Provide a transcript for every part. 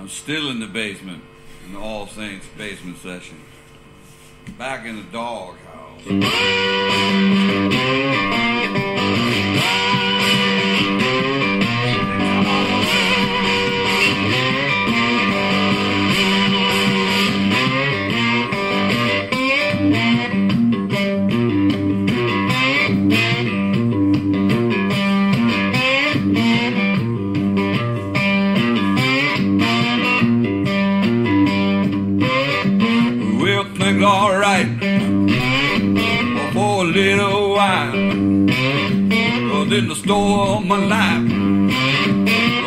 I'm still in the basement, in the All Saints basement session. Back in the doghouse. Alright, for a little while, cause in the store of my life,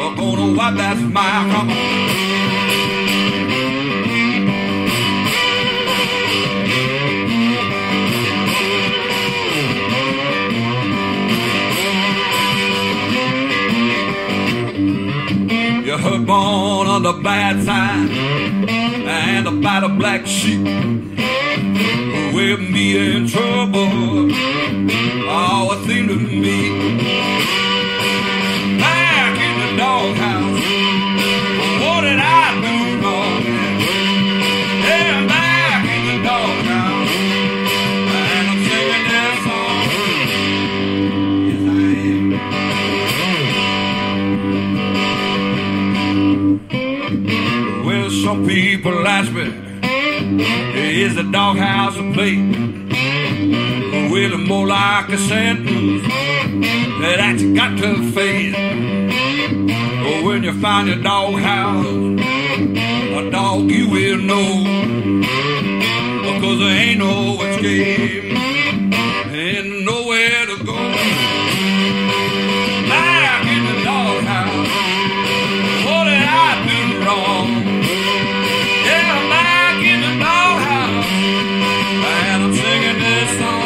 I'm gonna wipe that smile. Come on. You heard born on the bad side and about a black sheep. With me in trouble, oh, it seemed to me. Back in the doghouse, what did I do wrong? Yeah, back in the doghouse, and I'm singing this song. Yes, I am. Well, some people ask me, is the doghouse a play? Well, it's more like a sentence that you got to face. Oh, when you find your doghouse, a dog you will know, because there ain't no escape and nowhere to go. Back in the doghouse, what did I do wrong? Yeah, back in the doghouse, and I'm singing this song.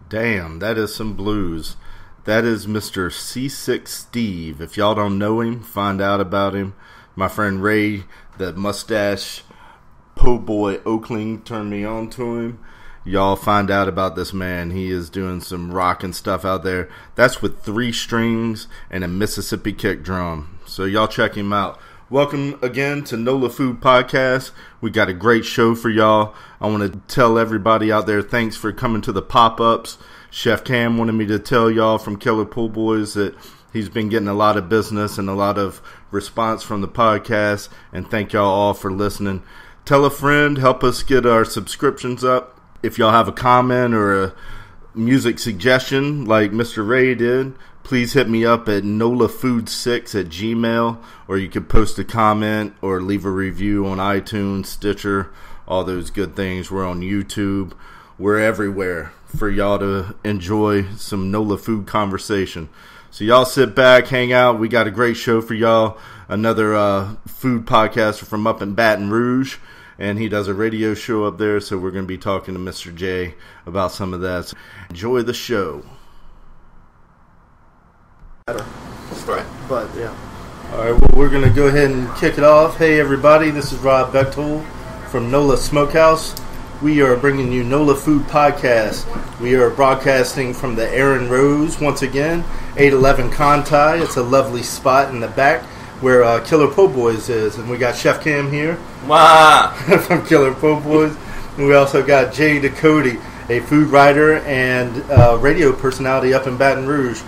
Damn, that is some blues. That is Mr. C6 Steve. If y'all don't know him, find out about him. My friend Ray, the mustache po' boy Oakling, turned me on to him. Y'all find out about this man. He is doing some rockin' stuff out there. That's with 3 strings and a Mississippi kick drum. So y'all check him out. Welcome again to NOLA Food Podcast. We got a great show for y'all. I want to tell everybody out there, thanks for coming to the pop-ups. Chef Cam wanted me to tell y'all from Killer Pool Boys that he's been getting a lot of business and a lot of response from the podcast. And thank y'all all for listening. Tell a friend, help us get our subscriptions up. If y'all have a comment or music suggestion like Mr. Ray did, please hit me up at nolafood6@gmail, or you can post a comment or leave a review on iTunes, Stitcher, all those good things. We're on YouTube. We're everywhere for y'all to enjoy some NOLA food conversation. So y'all sit back, hang out. We got a great show for y'all. Another food podcaster from up in Baton Rouge, and he does a radio show up there, so we're going to be talking to Mr. J about some of that. So enjoy the show. Right. But, yeah. All right, well, we're going to go ahead and kick it off. Hey, everybody, this is Rob Bechtold from NOLA Smokehouse. We are bringing you NOLA Food Podcast. We are broadcasting from the Aaron Rose once again, 811 Conti. It's a lovely spot in the back where Killer Po' Boys is. And we got Chef Cam here from Killer Po' Boys. And we also got Jay Ducote, a food writer and radio personality up in Baton Rouge.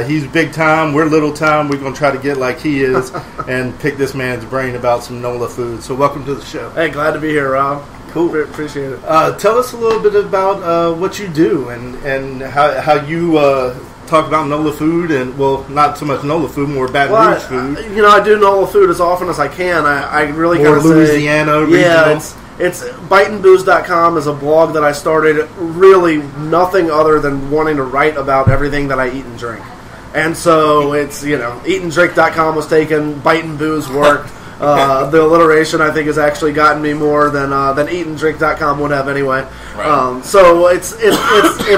He's big time. We're little time. We're going to try to get like he is and pick this man's brain about some NOLA food. So welcome to the show. Hey, glad to be here, Rob. Cool. Appreciate it. Tell us a little bit about what you do and how you talk about NOLA food, and, well, not so much NOLA food, more Baton Rouge food. I do NOLA food as often as I can. I really kind of Louisiana regional. Yeah, it's biteandbooze.com is a blog that I started really nothing other than wanting to write about everything that I eat and drink. And so it's, eatanddrink.com was taken, Bite and Booze worked. The alliteration, I think, has actually gotten me more than eatanddrink.com would have anyway. Right. So it's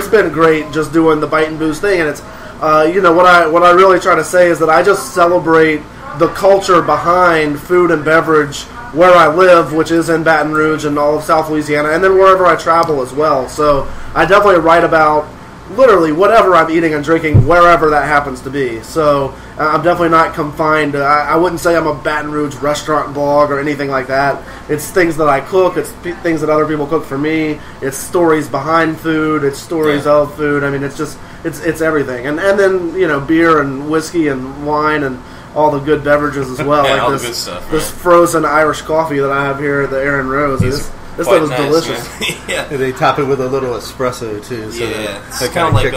been great just doing the Bite and Booze thing, and it's what I really try to say is that I just celebrate the culture behind food and beverage where I live, which is in Baton Rouge and all of South Louisiana, and then wherever I travel as well. So I definitely write about literally whatever I'm eating and drinking, wherever that happens to be. So I'm definitely not confined. I wouldn't say I'm a Baton Rouge restaurant blog or anything like that. It's things that I cook. It's things that other people cook for me. It's stories behind food. It's stories of food. I mean, it's just it's everything. And then beer and whiskey and wine and all the good beverages as well. Yeah, like all this, the good stuff, this frozen Irish coffee that I have here at the Aaron Rose. This stuff is nice, delicious. Yeah. They top it with a little espresso too. So It's kind of like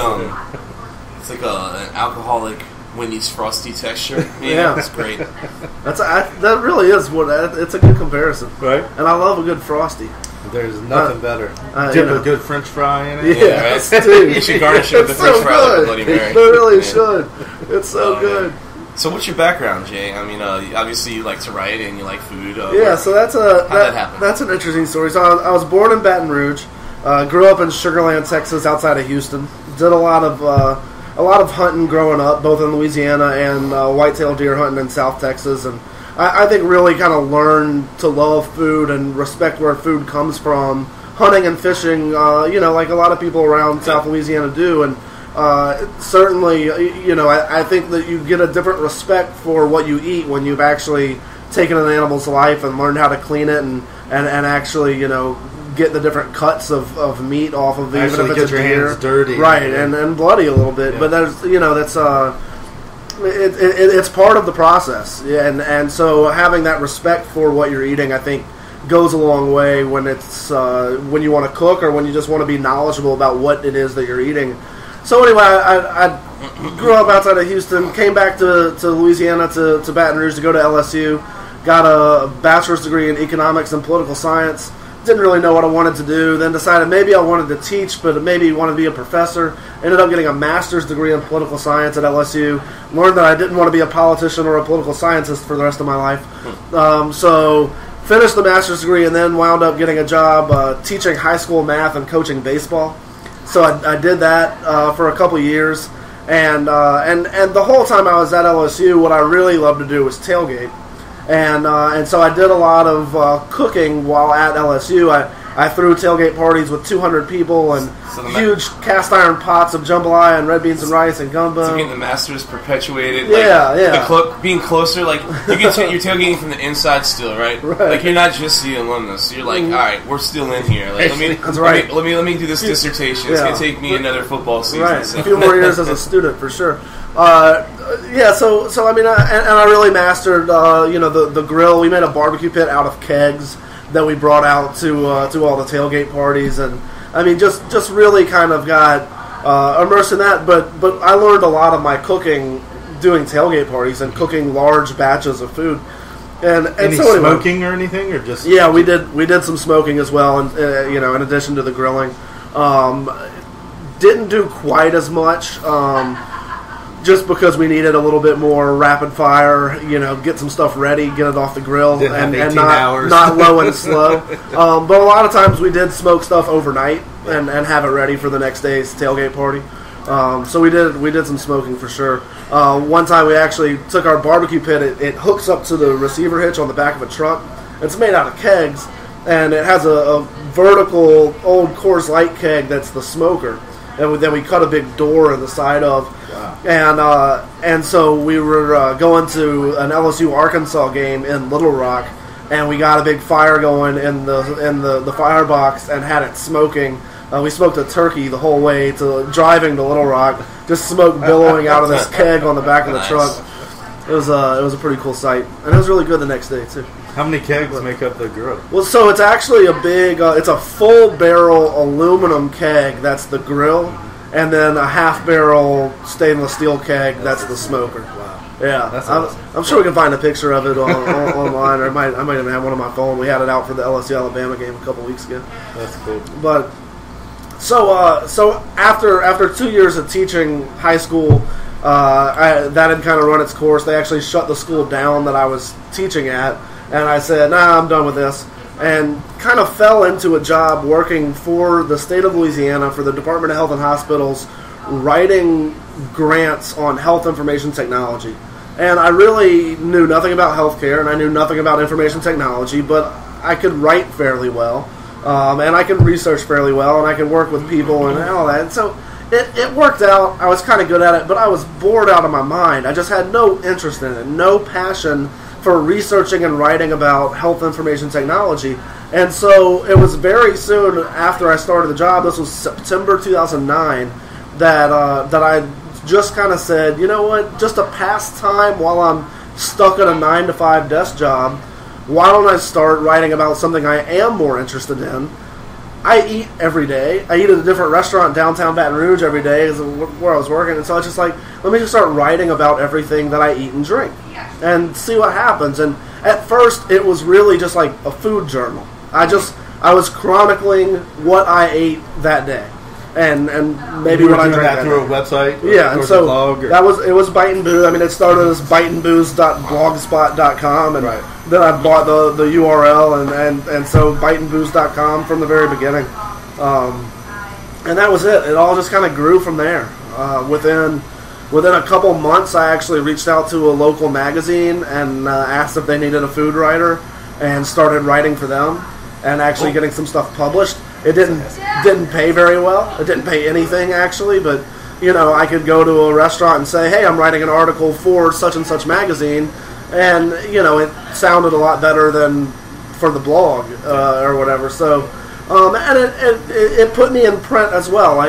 it's like an alcoholic Wendy's frosty texture. Yeah, it's great. That really is it's a good comparison, right? And I love a good frosty. There's nothing better. Dip a good French fry in it. Yeah, right? dude. You should garnish it with the French fry like a Bloody Mary. They really should. It's so good. Man. So what's your background, Jay? I mean, obviously you like to write and you like food. So how'd that happen? That's an interesting story. So I was born in Baton Rouge, grew up in Sugar Land, Texas, outside of Houston. Did a lot of hunting growing up, both in Louisiana and whitetail deer hunting in South Texas, and I think really kind of learned to love food and respect where food comes from, hunting and fishing. Like a lot of people around South Louisiana do, and. Certainly, I think that you get a different respect for what you eat when you've actually taken an animal's life and learned how to clean it and actually, get the different cuts of meat off of it, even if it's a deer. Hands dirty. Right, and bloody a little bit. Yeah. But there's, it's part of the process. Yeah, and so having that respect for what you're eating, I think, goes a long way when it's when you want to cook or when you just want to be knowledgeable about what it is that you're eating. So anyway, I grew up outside of Houston, came back to Louisiana, to Baton Rouge to go to LSU, got a bachelor's degree in economics and political science, didn't really know what I wanted to do, then decided maybe I wanted to teach, but maybe wanted to be a professor, ended up getting a master's degree in political science at LSU, learned that I didn't want to be a politician or a political scientist for the rest of my life, so finished the master's degree and then wound up getting a job teaching high school math and coaching baseball. So I did that for a couple years, and the whole time I was at LSU, what I really loved to do was tailgate, and so I did a lot of cooking while at LSU. I threw tailgate parties with 200 people and huge cast iron pots of jambalaya and red beans and rice and gumbo. So getting the masters perpetuated. Being closer, like you're tailgating from the inside still, right? Like you're not just the alumnus. You're like, all right, we're still in here. Like let me do this dissertation. It's gonna take me another football season. Right, so. a few more years as a student for sure. So I mean, I really mastered the grill. We made a barbecue pit out of kegs that we brought out to all the tailgate parties, and I mean just really kind of got immersed in that. But I learned a lot of my cooking doing tailgate parties and cooking large batches of food. And any so anyway, smoking or anything, or just we did some smoking as well, and in addition to the grilling, didn't do quite as much. Just because we needed a little bit more rapid fire, get some stuff ready, get it off the grill, and not low and slow. But a lot of times we did smoke stuff overnight and have it ready for the next day's tailgate party. So we did some smoking for sure. One time we actually took our barbecue pit. It hooks up to the receiver hitch on the back of a truck. It's made out of kegs, and it has a vertical old Coors Light keg that's the smoker. And then we cut a big door in the side of. Wow. And so we were going to an LSU Arkansas game in Little Rock, and we got a big fire going in the firebox and had it smoking. We smoked a turkey the whole way to driving to Little Rock, just smoke billowing out of this keg on the back of the truck. It was a pretty cool sight, and it was really good the next day too. How many kegs make up the grill? Well, so it's actually a big, it's a full barrel aluminum keg. That's the grill. And then a half-barrel stainless steel keg, that's the smoker. Wow. Yeah. That's awesome. I'm sure we can find a picture of it online, or I might even have one on my phone. We had it out for the LSU-Alabama game a couple weeks ago. That's cool. But, so after 2 years of teaching high school, that had kind of run its course. They actually shut the school down that I was teaching at, and I said, nah, I'm done with this. And kind of fell into a job working for the state of Louisiana for the Department of Health and Hospitals, writing grants on health information technology. And I really knew nothing about healthcare, and I knew nothing about information technology, but I could write fairly well, and I could research fairly well, and I could work with people and all that. And so it worked out. I was kind of good at it, but I was bored out of my mind. I just had no interest in it, no passion for researching and writing about health information technology. And so it was very soon after I started the job, this was September 2009, that I just kind of said, you know what, just to pass time while I'm stuck at a 9-to-5 desk job, why don't I start writing about something I am more interested in? I eat every day. I eat at a different restaurant downtown Baton Rouge every day is where I was working. And so I was just like, let me just start writing about everything that I eat and drink and see what happens. And at first, it was really just like a food journal. I was chronicling what I ate that day. And maybe what I drank that through a website? Yeah, and so it was Bite and Booze. I mean, it started as biteandbooze.blogspot.com, and then I bought the URL, and so biteandbooze.com from the very beginning. And that was it. It all just kind of grew from there. Within a couple months, I actually reached out to a local magazine and asked if they needed a food writer, and started writing for them and actually getting some stuff published. It didn't pay very well. It didn't pay anything, actually, but, I could go to a restaurant and say, hey, I'm writing an article for such and such magazine, and, it sounded a lot better than for the blog or whatever. So, and it put me in print as well.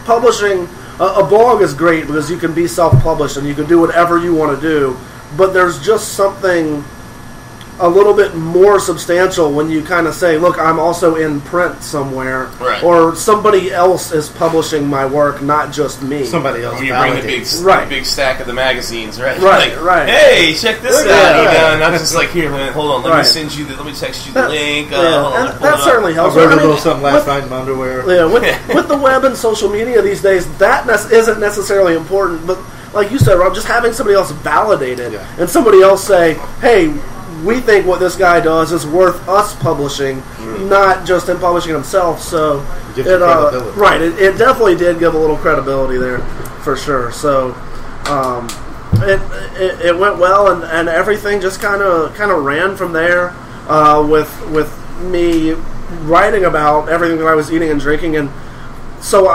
Publishing a blog is great because you can be self-published and you can do whatever you want to do, but there's just something a little bit more substantial when you kind of say, look, I'm also in print somewhere, right, or somebody else is publishing my work, not just me. Somebody else. When you bring the big stack of the magazines, right? Right. Hey, check this out. And I'm just like, here, man, hold on, let me send you let me text you the link. That certainly helps. I wrote a little something last night in my underwear. Yeah, with the web and social media these days, that isn't necessarily important, but like you said, Rob, just having somebody else validate it, and somebody else say, hey, we think what this guy does is worth us publishing, not just him publishing himself. So it definitely did give a little credibility there, for sure. So it went well, and everything just kind of ran from there, with me writing about everything that I was eating and drinking. And so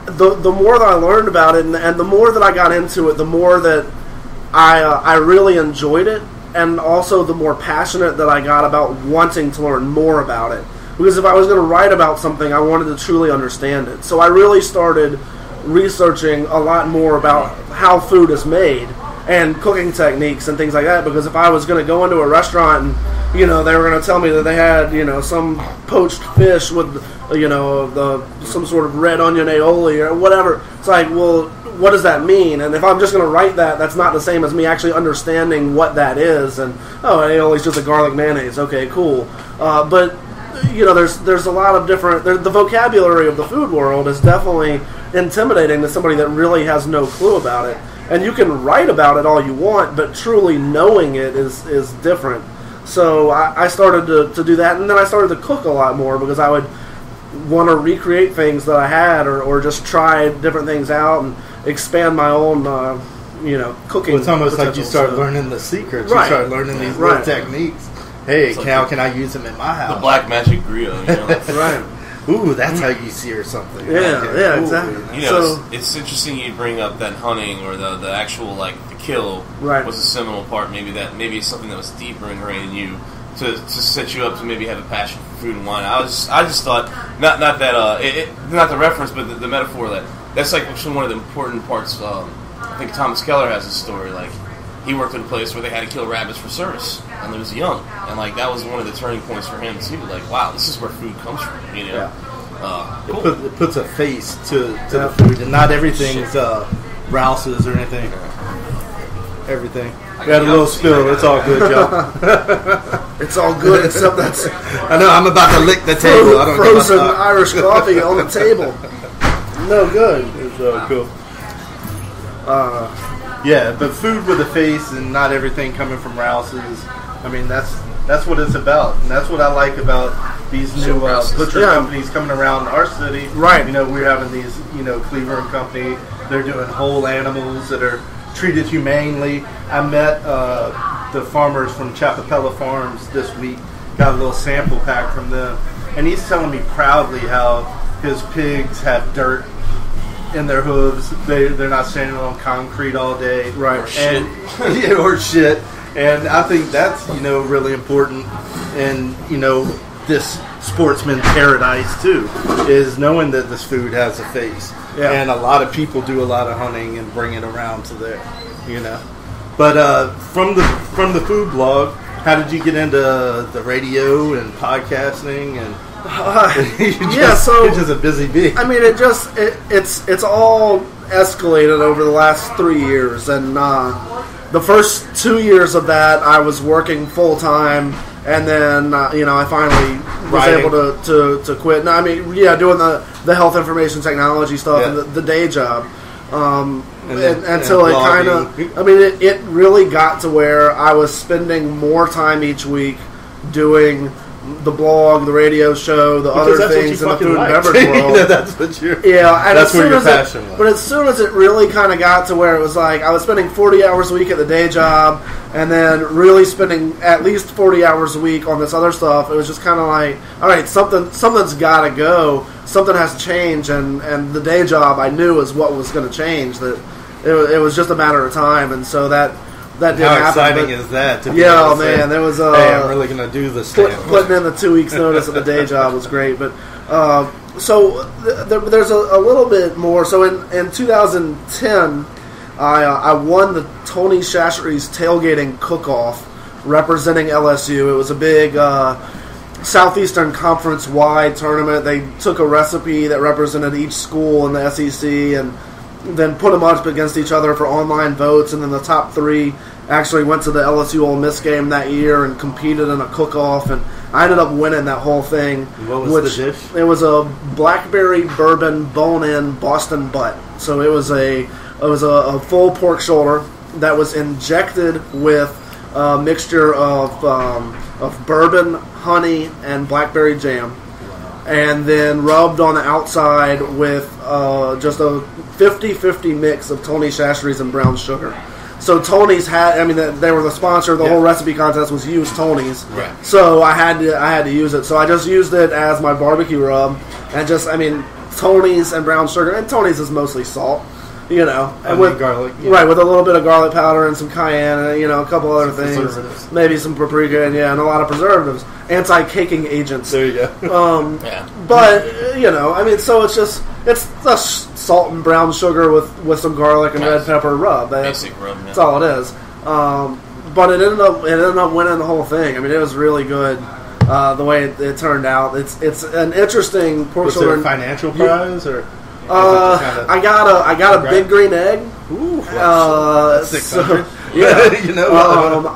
the more that I learned about it, and the more that I got into it, the more that I really enjoyed it. And also the more passionate that I got about wanting to learn more about it. Because if I was going to write about something, I wanted to truly understand it. So I really started researching a lot more about how food is made and cooking techniques and things like that. Because if I was going to go into a restaurant and they were going to tell me that they had, some poached fish with, some sort of red onion aioli or whatever. It's like, well, what does that mean? And if I'm just going to write that, that's not the same as me actually understanding what that is. And, aioli is just a garlic mayonnaise. Okay, cool. But there's a lot of different. The vocabulary of the food world is definitely intimidating to somebody that really has no clue about it. And you can write about it all you want, but truly knowing it is different. So I started to do that, and then I started to cook a lot more because I would want to recreate things that I had, or just try different things out and expand my own, cooking. Well, it's almost like you start learning the secrets. Right. You start learning these little techniques. Hey, how can I use them in my house? The black magic grill, Right. Ooh, that's how you sear something. Yeah, exactly. It's interesting you bring up that hunting or the actual the kill was a seminal part. Maybe it's something that was deeper ingrained in you to set you up to maybe have a passion for food and wine. I just thought not the reference, but the metaphor that's actually one of the important parts. I think Thomas Keller has a story he worked at a place where they had to kill rabbits for service, and he was young, and that was one of the turning points for him too. Wow, this is where food comes from, Yeah. Cool. It puts a face to the food, and not everything's Rouse's or anything. Everything. We had a little spill. It's all good, Joe. It's all good except that's. I know. I'm about to lick the table. I don't frozen Irish coffee on the table. No good. It's cool. Yeah, but food with a face and not everything coming from Rouse's. I mean, that's what it's about, and that's what I like about these new butcher companies coming around our city. Right. We're having these, Cleaver and Company. They're doing whole animals that are treated humanely. I met the farmers from Chapapella Farms this week. Got a little sample pack from them, and he's telling me proudly how his pigs have dirt in their hooves. They're not standing on concrete all day. Right. Or shit. Or shit. And I think that's, really important. And, this sportsman paradise, too, is knowing that this food has a face. Yeah. And a lot of people do a lot of hunting and bring it around to there, But from the food blog, how did you get into the radio and podcasting and... you're just a busy bee. I mean, it's all escalated over the last 3 years, and the first 2 years of that I was working full time, and then I finally was able to quit. No, I mean, doing the health information technology stuff and the day job. Until it kind of, it really got to where I was spending more time each week doing the blog, the radio show, the other things in the food and beverage world. That's what you're. Yeah, and that's where your passion was. But as soon as it really kind of got to where it was I was spending 40 hours a week at the day job, and then really spending at least 40 hours a week on this other stuff, it was just kind of all right, something's got to go. Something has to change, and the day job I knew is what was going to change. That it was just a matter of time, and so that didn't happen. How exciting is that? There was hey, I'm really going to do this. Putting in the 2 weeks notice of the day job was great, but so there's a little bit more. So in 2010, I won the Tony Chachere's tailgating cook-off representing LSU. It was a big Southeastern Conference-wide tournament. They took a recipe that represented each school in the SEC and then put them up against each other for online votes, and then the top three actually went to the LSU Ole Miss game that year and competed in a cook-off, and I ended up winning that whole thing. What was the dish? It was a blackberry bourbon bone-in Boston butt. So it was a full pork shoulder that was injected with a mixture of bourbon, honey, and blackberry jam, and then rubbed on the outside with just a 50-50 mix of Tony Chachere's and brown sugar. So Tony's they were the sponsor. The whole recipe contest was use Tony's. Right. So I had to use it. So I just used it as my barbecue rub, and Tony's and brown sugar, and Tony's is mostly salt. And with garlic. Right, with a little bit of garlic powder and some cayenne and, a couple other things. Maybe some paprika and a lot of preservatives. Anti-caking agents. There you go. But, so it's the salt and brown sugar with some garlic and red pepper rub. Basic rub, That's all it is. but it ended up winning the whole thing. I mean, it was really good. The way it turned out, it's an interesting pork shoulder. Was there a financial prize or? I got a big green egg. Ooh, that's 600. Yeah,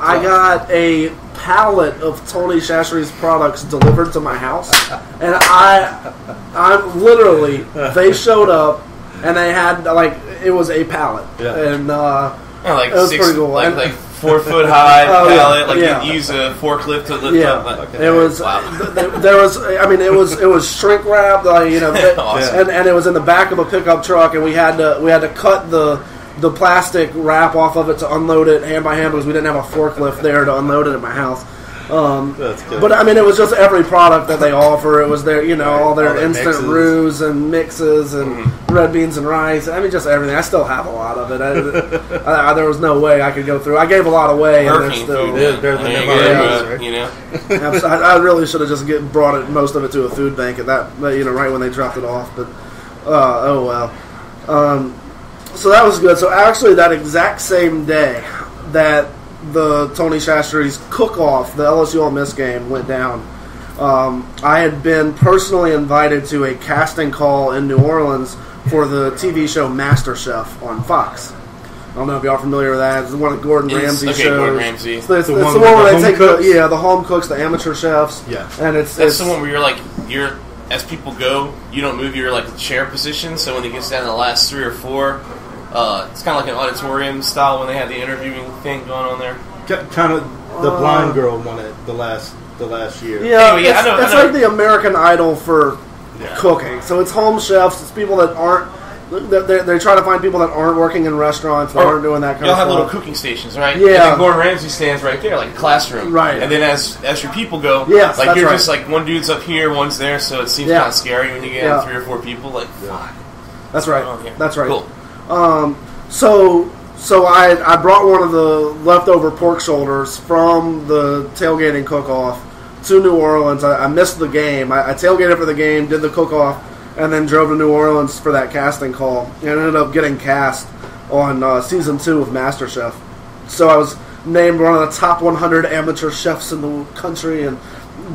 I got a pallet of Tony Chachere's products delivered to my house, and I literally they showed up and they had it was a pallet, and like it was pretty cool. Like 4 foot high pallet, you'd use a forklift to lift up. It was there was it was shrink wrapped, awesome. and it was in the back of a pickup truck, and we had to cut the plastic wrap off of it to unload it hand by hand because we didn't have a forklift there to unload it at my house. That's good. But it was just every product that they offer. It was their, all their instant roux and mixes and red beans and rice. Just everything. I still have a lot of it. There was no way I could go through. I gave a lot away. Hurricane food. Better than MREs, right? I really should have just brought most of it to a food bank at that, right when they dropped it off. But oh well. So that was good. So actually, that exact same day that the Tony Chachere's cook-off, the LSU Ole Miss game, went down, I had been personally invited to a casting call in New Orleans for the TV show MasterChef on Fox. I don't know if y'all are familiar with that. It's one of Gordon Ramsay shows. Gordon Ramsay. It's the one where they take the home cooks, the amateur chefs. Yeah. And that's the one where you're as people go, you don't move your chair position, so when it gets down to the last 3 or 4, it's kind of like an auditorium style when they have the interviewing thing going on there. Kind of the blind girl won it the last year. Yeah, anyway, it's like the American Idol for cooking. So it's home chefs. It's people that aren't. They try to find people that aren't working in restaurants that aren't doing that kind of stuff. You'll have little cooking stations, right? Yeah. And then Gordon Ramsay stands right there, like a classroom. Right. And then as your people go, yes, you're right. Just one dude's up here, one's there, so it seems kind of scary when you get 3 or 4 people. Fuck. That's right. That's right. Cool. So I brought one of the leftover pork shoulders from the tailgating cook-off to New Orleans. I missed the game. I tailgated for the game, did the cook-off, and then drove to New Orleans for that casting call. And ended up getting cast on Season 2 of MasterChef. So I was named one of the top 100 amateur chefs in the country, and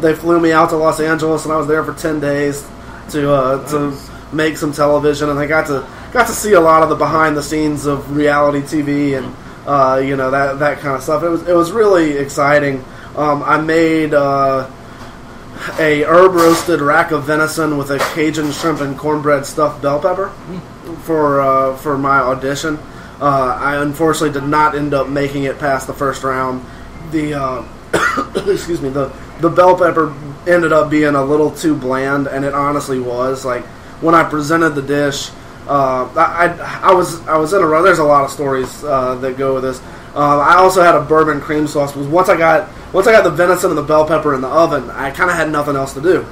they flew me out to Los Angeles, and I was there for 10 days to make some television, and I got to see a lot of the behind the scenes of reality TV and that kind of stuff. It was really exciting. I made a herb roasted rack of venison with a Cajun shrimp and cornbread stuffed bell pepper for my audition. I unfortunately did not end up making it past the first round. The excuse me, the bell pepper ended up being a little too bland, and it honestly was. When I presented the dish, I was in a row. There's a lot of stories that go with this. I also had a bourbon cream sauce because once I got the venison and the bell pepper in the oven, I kind of had nothing else to do.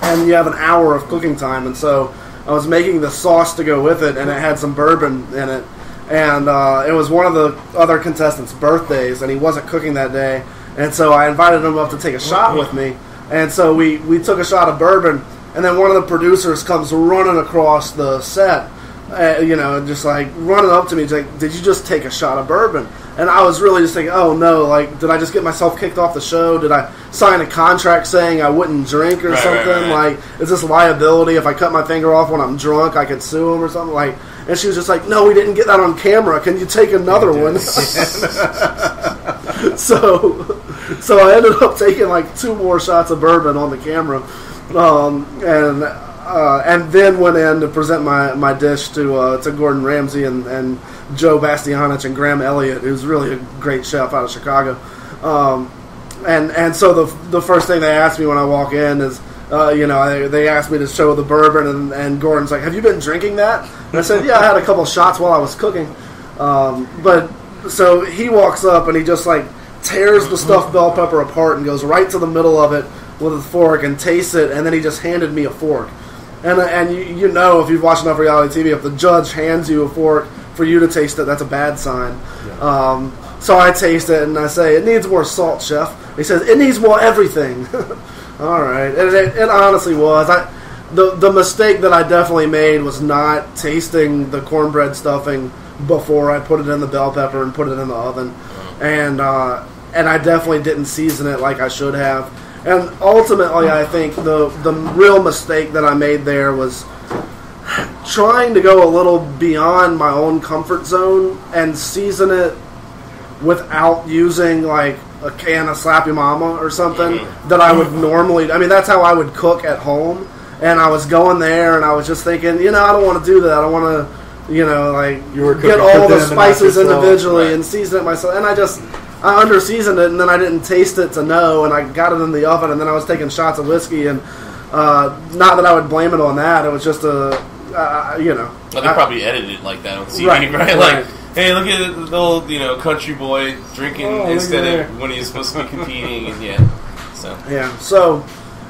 And you have an hour of cooking time, and so I was making the sauce to go with it, and it had some bourbon in it. And it was one of the other contestants' birthdays, and he wasn't cooking that day. And so I invited him up to take a shot with me. And so we took a shot of bourbon, and then one of the producers comes running across the set, just running up to me, like, "Did you just take a shot of bourbon?" And I was really just thinking, "Oh no! Did I just get myself kicked off the show? Did I sign a contract saying I wouldn't drink or something? Right. Is this liability? If I cut my finger off when I'm drunk, I could sue him or something?" And she was just like, "No, we didn't get that on camera. Can you take another one?" So I ended up taking 2 more shots of bourbon on the camera. And then went in to present my dish to Gordon Ramsay and Joe Bastianich and Graham Elliott, who's really a great chef out of Chicago. And so the first thing they asked me when I walk in is, they asked me to show the bourbon, and Gordon's like, "Have you been drinking that?" And I said, "Yeah, I had a couple shots while I was cooking." But so he walks up and he just tears the stuffed bell pepper apart and goes right to the middle of it with a fork and tastes it, and then he just handed me a fork. And if you've watched enough reality TV, if the judge hands you a fork for you to taste it, that's a bad sign. Yeah. So I taste it and I say, "It needs more salt, chef." He says, "It needs more everything." All right, and it honestly was. The mistake that I definitely made was not tasting the cornbread stuffing before I put it in the bell pepper and put it in the oven. and I definitely didn't season it like I should have. And ultimately, I think the real mistake that I made there was trying to go a little beyond my own comfort zone and season it without using like a can of Slappy Mama or something that I would normally. I mean, that's how I would cook at home. And I was going there, and I was just thinking, I don't want to do that. I want to, get all the spices individually and season it myself. And I under-seasoned it, and then I didn't taste it to know, and I got it in the oven, and then I was taking shots of whiskey, and not that I would blame it on that. It was just Well, they probably edited it like that on TV, right? Like, hey, look at the old, country boy drinking instead of when he's supposed to be competing, and So,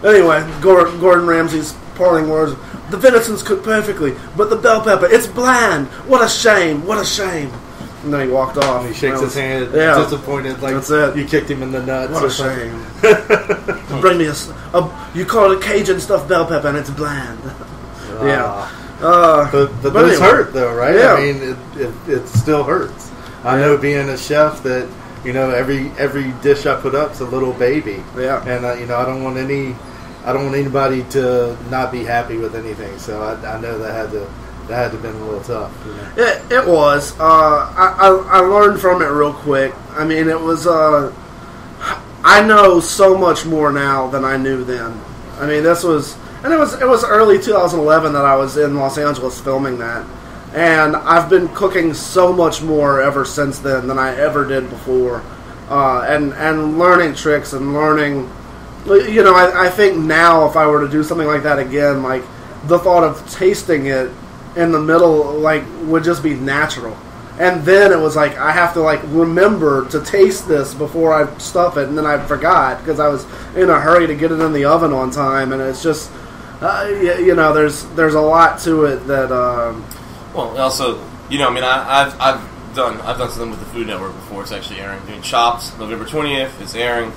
anyway, Gordon Ramsay's parting words: "The venison's cooked perfectly, but the bell pepper, it's bland. What a shame! What a shame!" And then he walked off. And he shakes his hand, disappointed, like that's it. You kicked him in the nuts. What a shame! Bring me you call it a Cajun stuffed bell pepper, and it's bland. But those anyway. hurt though, right? Yeah. I mean, it still hurts. I know being a chef that every dish I put up's a little baby. Yeah. And I don't want anybody to not be happy with anything. So I know that had to been a little tough. It was. I learned from it real quick. I mean, it was. I know so much more now than I knew then. I mean, this was. And it was early 2011 that I was in Los Angeles filming that. And I've been cooking so much more ever since then than I ever did before. And learning tricks and learning... I think now if I were to do something like that again, like, the thought of tasting it in the middle, like, would just be natural. And then it was like, I have to, like, remember to taste this before I stuff it. And then I forgot because I was in a hurry to get it in the oven on time. And it's just... there's a lot to it that. Well, also, I've done something with the Food Network before. It's actually airing. Doing Chopped, November 20th. It's airing,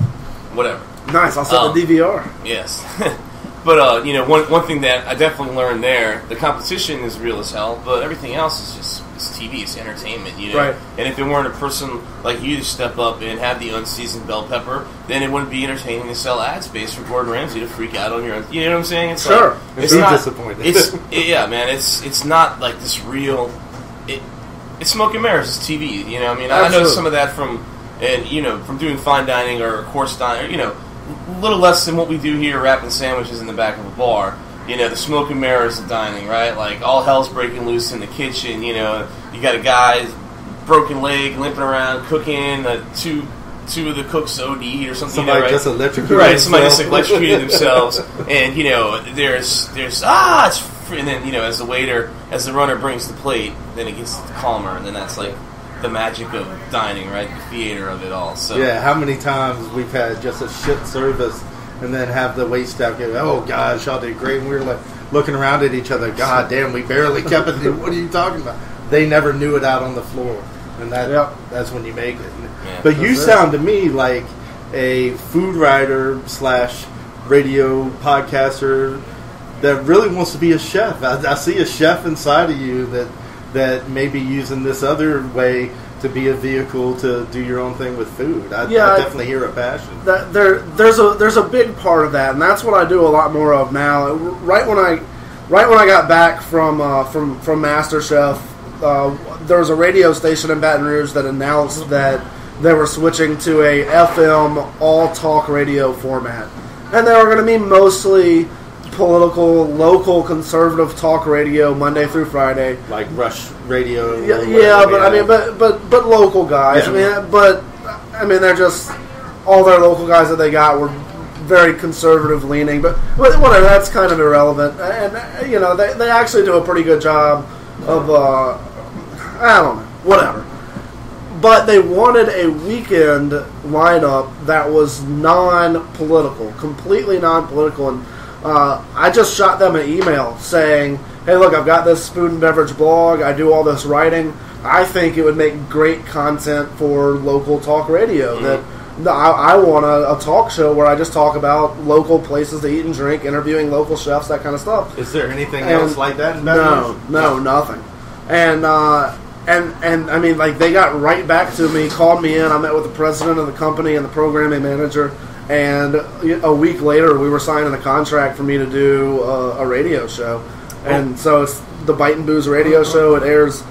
whatever. Nice. I'll set the DVR. Yes, but one thing that I definitely learned there, the competition is real as hell, but everything else is just TV. It's entertainment, Right. And if there weren't a person like you to step up and have the unseasoned bell pepper, then it wouldn't be entertaining to sell ad space for Gordon Ramsay to freak out on your own. You know what I'm saying? It's sure. It's not disappointed. It's not like this real. It's smoke and mirrors. It's TV. I know some of that from doing fine dining or course dining. A little less than what we do here, wrapping sandwiches in the back of a bar. The smoke and mirrors of dining, right? Like, all hell's breaking loose in the kitchen, you got a guy, broken leg, limping around, cooking, two of the cooks OD'd or something. Somebody right? just electrocuted Right, somebody just electrocuted themselves. And, there's and then, as the runner brings the plate, then it gets calmer, and then that's like the magic of dining, right? The theater of it all. So yeah, how many times we've had just a shit service and then have the waitstaff go, "Oh gosh, y'all did great," and we were like looking around at each other, "God damn, we barely kept it." What are you talking about? They never knew it out on the floor, and that's when you make it. Yeah, but you sound to me like a food writer / radio podcaster that really wants to be a chef. I see a chef inside of you that may be using this other way to be a vehicle to do your own thing with food. I definitely hear a passion. There's a big part of that, and that's what I do a lot more of now. Right when I got back from MasterChef, there was a radio station in Baton Rouge that announced that they were switching to a FM all talk radio format, and they were going to be mostly political, local, conservative talk radio Monday through Friday, like Rush Radio. But local guys. Yeah. They're just all their local guys that they got were very conservative leaning. But whatever, that's kind of irrelevant. And they actually do a pretty good job of I don't know, whatever. But they wanted a weekend lineup that was non-political, completely non-political, and I just shot them an email saying, "Hey, look, I've got this food and beverage blog. I do all this writing. I think it would make great content for local talk radio. Mm-hmm. That I want a talk show where I just talk about local places to eat and drink, interviewing local chefs, that kind of stuff." Is there anything else like that in Baton Rouge? No, nothing. And And I mean, like, they got right back to me, called me in. I met with the president of the company and the programming manager, and a week later, we were signing a contract for me to do a radio show. And so it's the Bite and Booze radio show. It airs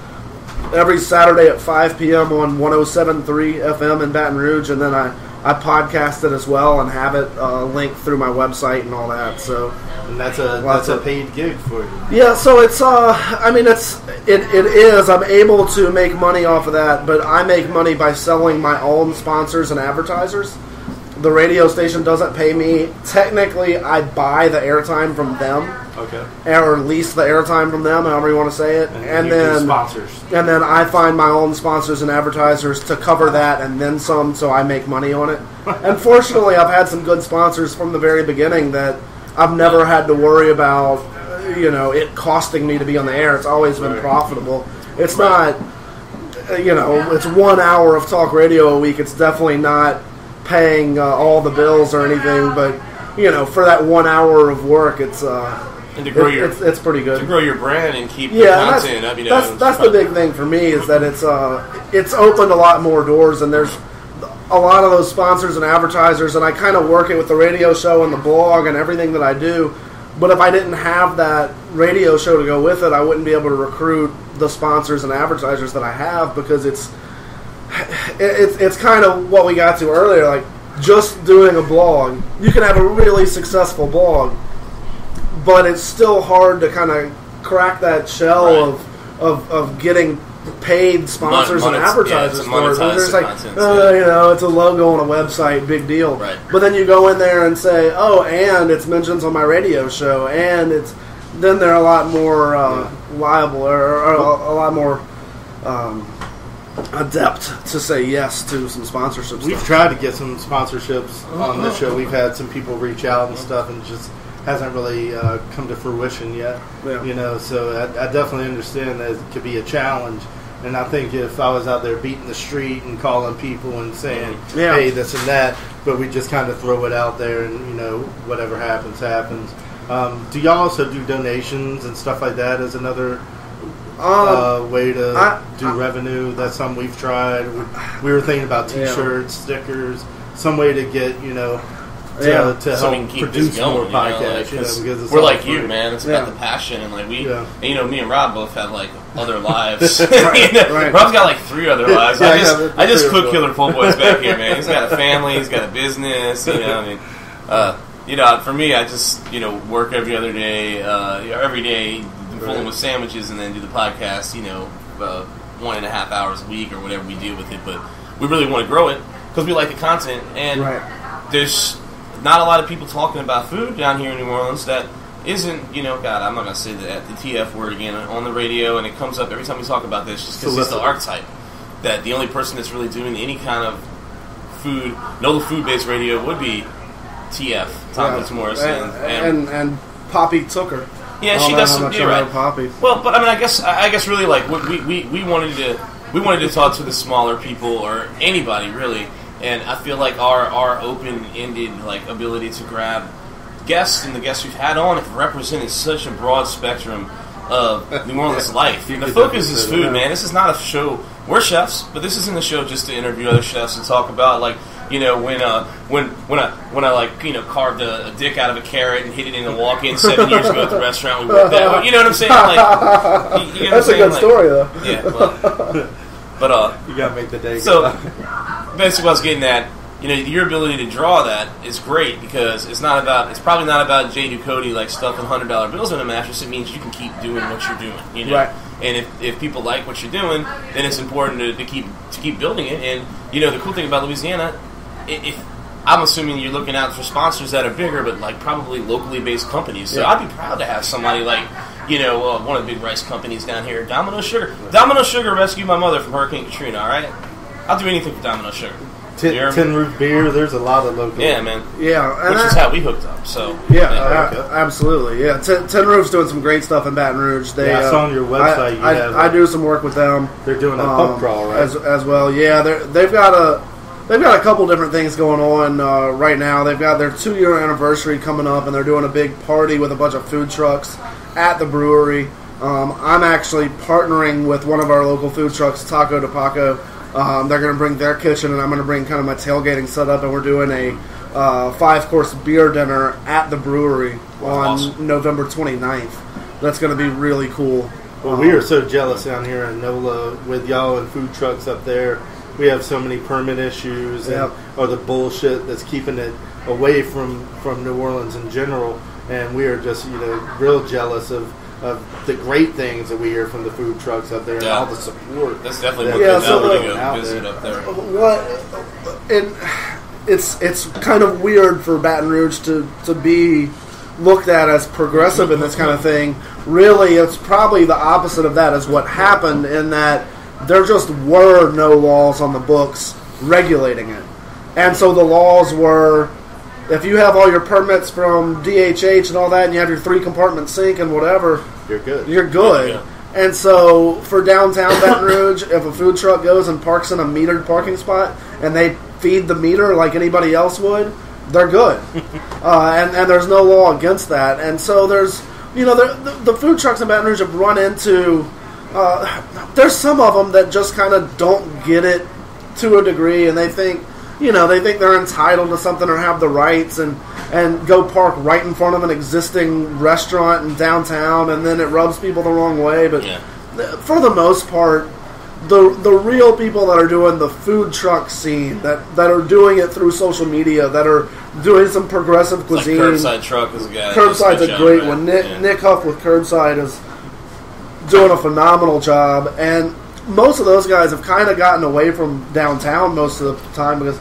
every Saturday at 5 p.m. on 107.3 FM in Baton Rouge, and then I podcast it as well and have it linked through my website and all that. So, and that's a paid gig for you. Yeah, so it's it is. I'm able to make money off of that, but I make money by selling my own sponsors and advertisers. The radio station doesn't pay me. Technically, I buy the airtime from them. Okay. Or lease the airtime from them, however you want to say it. And then sponsors. And then I find my own sponsors and advertisers to cover that and then some, so I make money on it. Unfortunately, I've had some good sponsors from the very beginning that I've never had to worry about, it costing me to be on the air. It's always been profitable. It's not, it's 1 hour of talk radio a week. It's definitely not paying all the bills or anything, but for that 1 hour of work, it's and to grow it's pretty good to grow your brand and keep the content up. That's the big thing for me, is that it's opened a lot more doors, and there's a lot of those sponsors and advertisers, and I kind of work it with the radio show and the blog and everything that I do. But if I didn't have that radio show to go with it, I wouldn't be able to recruit the sponsors and advertisers that I have, because it's kind of what we got to earlier. Like, just doing a blog, you can have a really successful blog, but it's still hard to kind of crack that shell of getting paid sponsors and advertisers for it. There's like, it's a logo on a website, big deal. Right. But then you go in there and say, and it's mentions on my radio show, and then they're a lot more liable, or a lot more adept to say yes to some sponsorships. We've tried to get some sponsorships on this show. We've had some people reach out and stuff, and just hasn't really come to fruition yet. Yeah. So I definitely understand that it could be a challenge. And I think if I was out there beating the street and calling people and saying, hey, this and that, but we just kind of throw it out there and, whatever happens, happens. Do y'all also do donations and stuff like that as another way to do revenue? That's something we've tried. We were thinking about T-shirts, stickers, some way to get, to help produce more podcasts. Because we're like you, man. It's about the passion, and like me and Rob both have like other lives. Rob's got like 3 other lives. I just cook Killer Pole Boys back here, man. He's got a family. He's got a business. For me, I just work every other day, every day, fill with sandwiches, and then do the podcast. 1.5 hours a week or whatever we do with it. But we really want to grow it because we like the content, and there's not a lot of people talking about food down here in New Orleans that isn't, God, I'm not going to say the TF word again on the radio, and it comes up every time we talk about this, just because it's the archetype that the only person that's really doing any kind of food-based radio would be TF, Tom Fitzmaurice, and Poppy Tooker. Yeah, she does some. You're right. Poppy. Well, but I guess really, like, we wanted to talk to the smaller people, or anybody really. And I feel like our open-ended ability to grab guests, and the guests we've had on, have represented such a broad spectrum of New Orleans life. The focus is food, man. This is not a show. We're chefs, but this isn't a show just to interview other chefs and talk about when I carved a dick out of a carrot and hit it in a walk-in 7 years ago at the restaurant we worked at. You know what I'm saying? That's a good story, though. Yeah, but you gotta make the day. So basically, what I was getting at, your ability to draw that is great, because it's probably not about Jay Ducote stuffing $100 bills in a mattress. It means you can keep doing what you're doing, Right. And if people like what you're doing, then it's important to keep building it. And the cool thing about Louisiana, if I'm assuming you're looking out for sponsors that are bigger, but probably locally based companies. So I'd be proud to have somebody one of the big rice companies down here, Domino Sugar. Domino Sugar rescued my mother from Hurricane Katrina. All right, I'll do anything for Domino Sugar. Tin Roof Beer, there's a lot of local. Yeah, man. Yeah, which is how we hooked up. So absolutely. Yeah, Tin Roof's doing some great stuff in Baton Rouge. I saw on your website. I do some work with them. They're doing a pub crawl, right? As well. Yeah, they've got a couple different things going on right now. They've got their 2-year anniversary coming up, and they're doing a big party with a bunch of food trucks at the brewery. I'm actually partnering with one of our local food trucks, Taco de Paco. They're going to bring their kitchen, and I'm going to bring kind of my tailgating setup, and we're doing a 5-course beer dinner at the brewery on November 29th. That's going to be really cool. Well, we are so jealous down here in NOLA with y'all and food trucks up there. We have so many permit issues or the bullshit that's keeping it away from New Orleans in general. And we are just, real jealous of the great things that we hear from the food trucks up there and all the support. That's definitely what to go visit up there. It's kind of weird for Baton Rouge to be looked at as progressive in this kind of thing. Really, it's probably the opposite of that is what happened, in that there just were no laws on the books regulating it. And so the laws were, if you have all your permits from DHH and all that, and you have your 3-compartment sink and whatever, you're good. You're good. Yeah. And so for downtown Baton Rouge, if a food truck goes and parks in a metered parking spot and they feed the meter like anybody else would, they're good. And there's no law against that. And so there's, the food trucks in Baton Rouge have run into, there's some of them that just kind of don't get it to a degree, and they think they're entitled to something or have the rights and go park right in front of an existing restaurant in downtown, and then it rubs people the wrong way. But for the most part, the real people that are doing the food truck scene, that are doing it through social media, that are doing some progressive cuisine. Like Curbside Truck is a guy. Curbside's a great one. Nick Huff with Curbside is doing a phenomenal job, and most of those guys have kind of gotten away from downtown most of the time because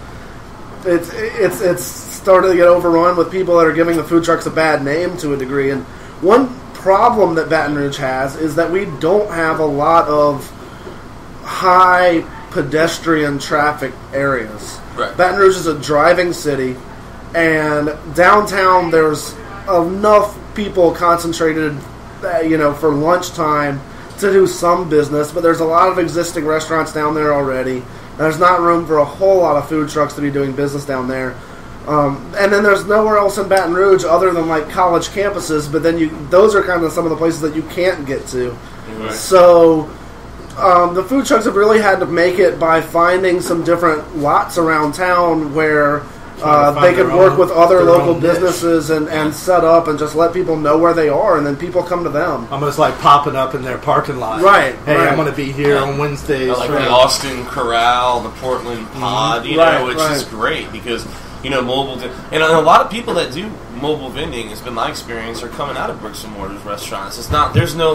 it's starting to get overrun with people that are giving the food trucks a bad name to a degree. And one problem that Baton Rouge has is that we don't have a lot of high pedestrian traffic areas. Right. Baton Rouge is a driving city, and downtown there's enough people concentrated, for lunchtime to do some business, but there's a lot of existing restaurants down there already. There's not room for a whole lot of food trucks to be doing business down there. And then there's nowhere else in Baton Rouge other than like college campuses, but then those are kind of some of the places that you can't get to. Right. So the food trucks have really had to make it by finding some different lots around town where they could work with other local businesses and set up and just let people know where they are, and then people come to them. Almost like popping up in their parking lot. Right. Hey, right. I'm going to be here on Wednesdays. Like the Austin Corral, the Portland Pod, which is great because, mobile... And a lot of people that do mobile vending, has been my experience, are coming out of bricks and mortars restaurants. It's not... There's no,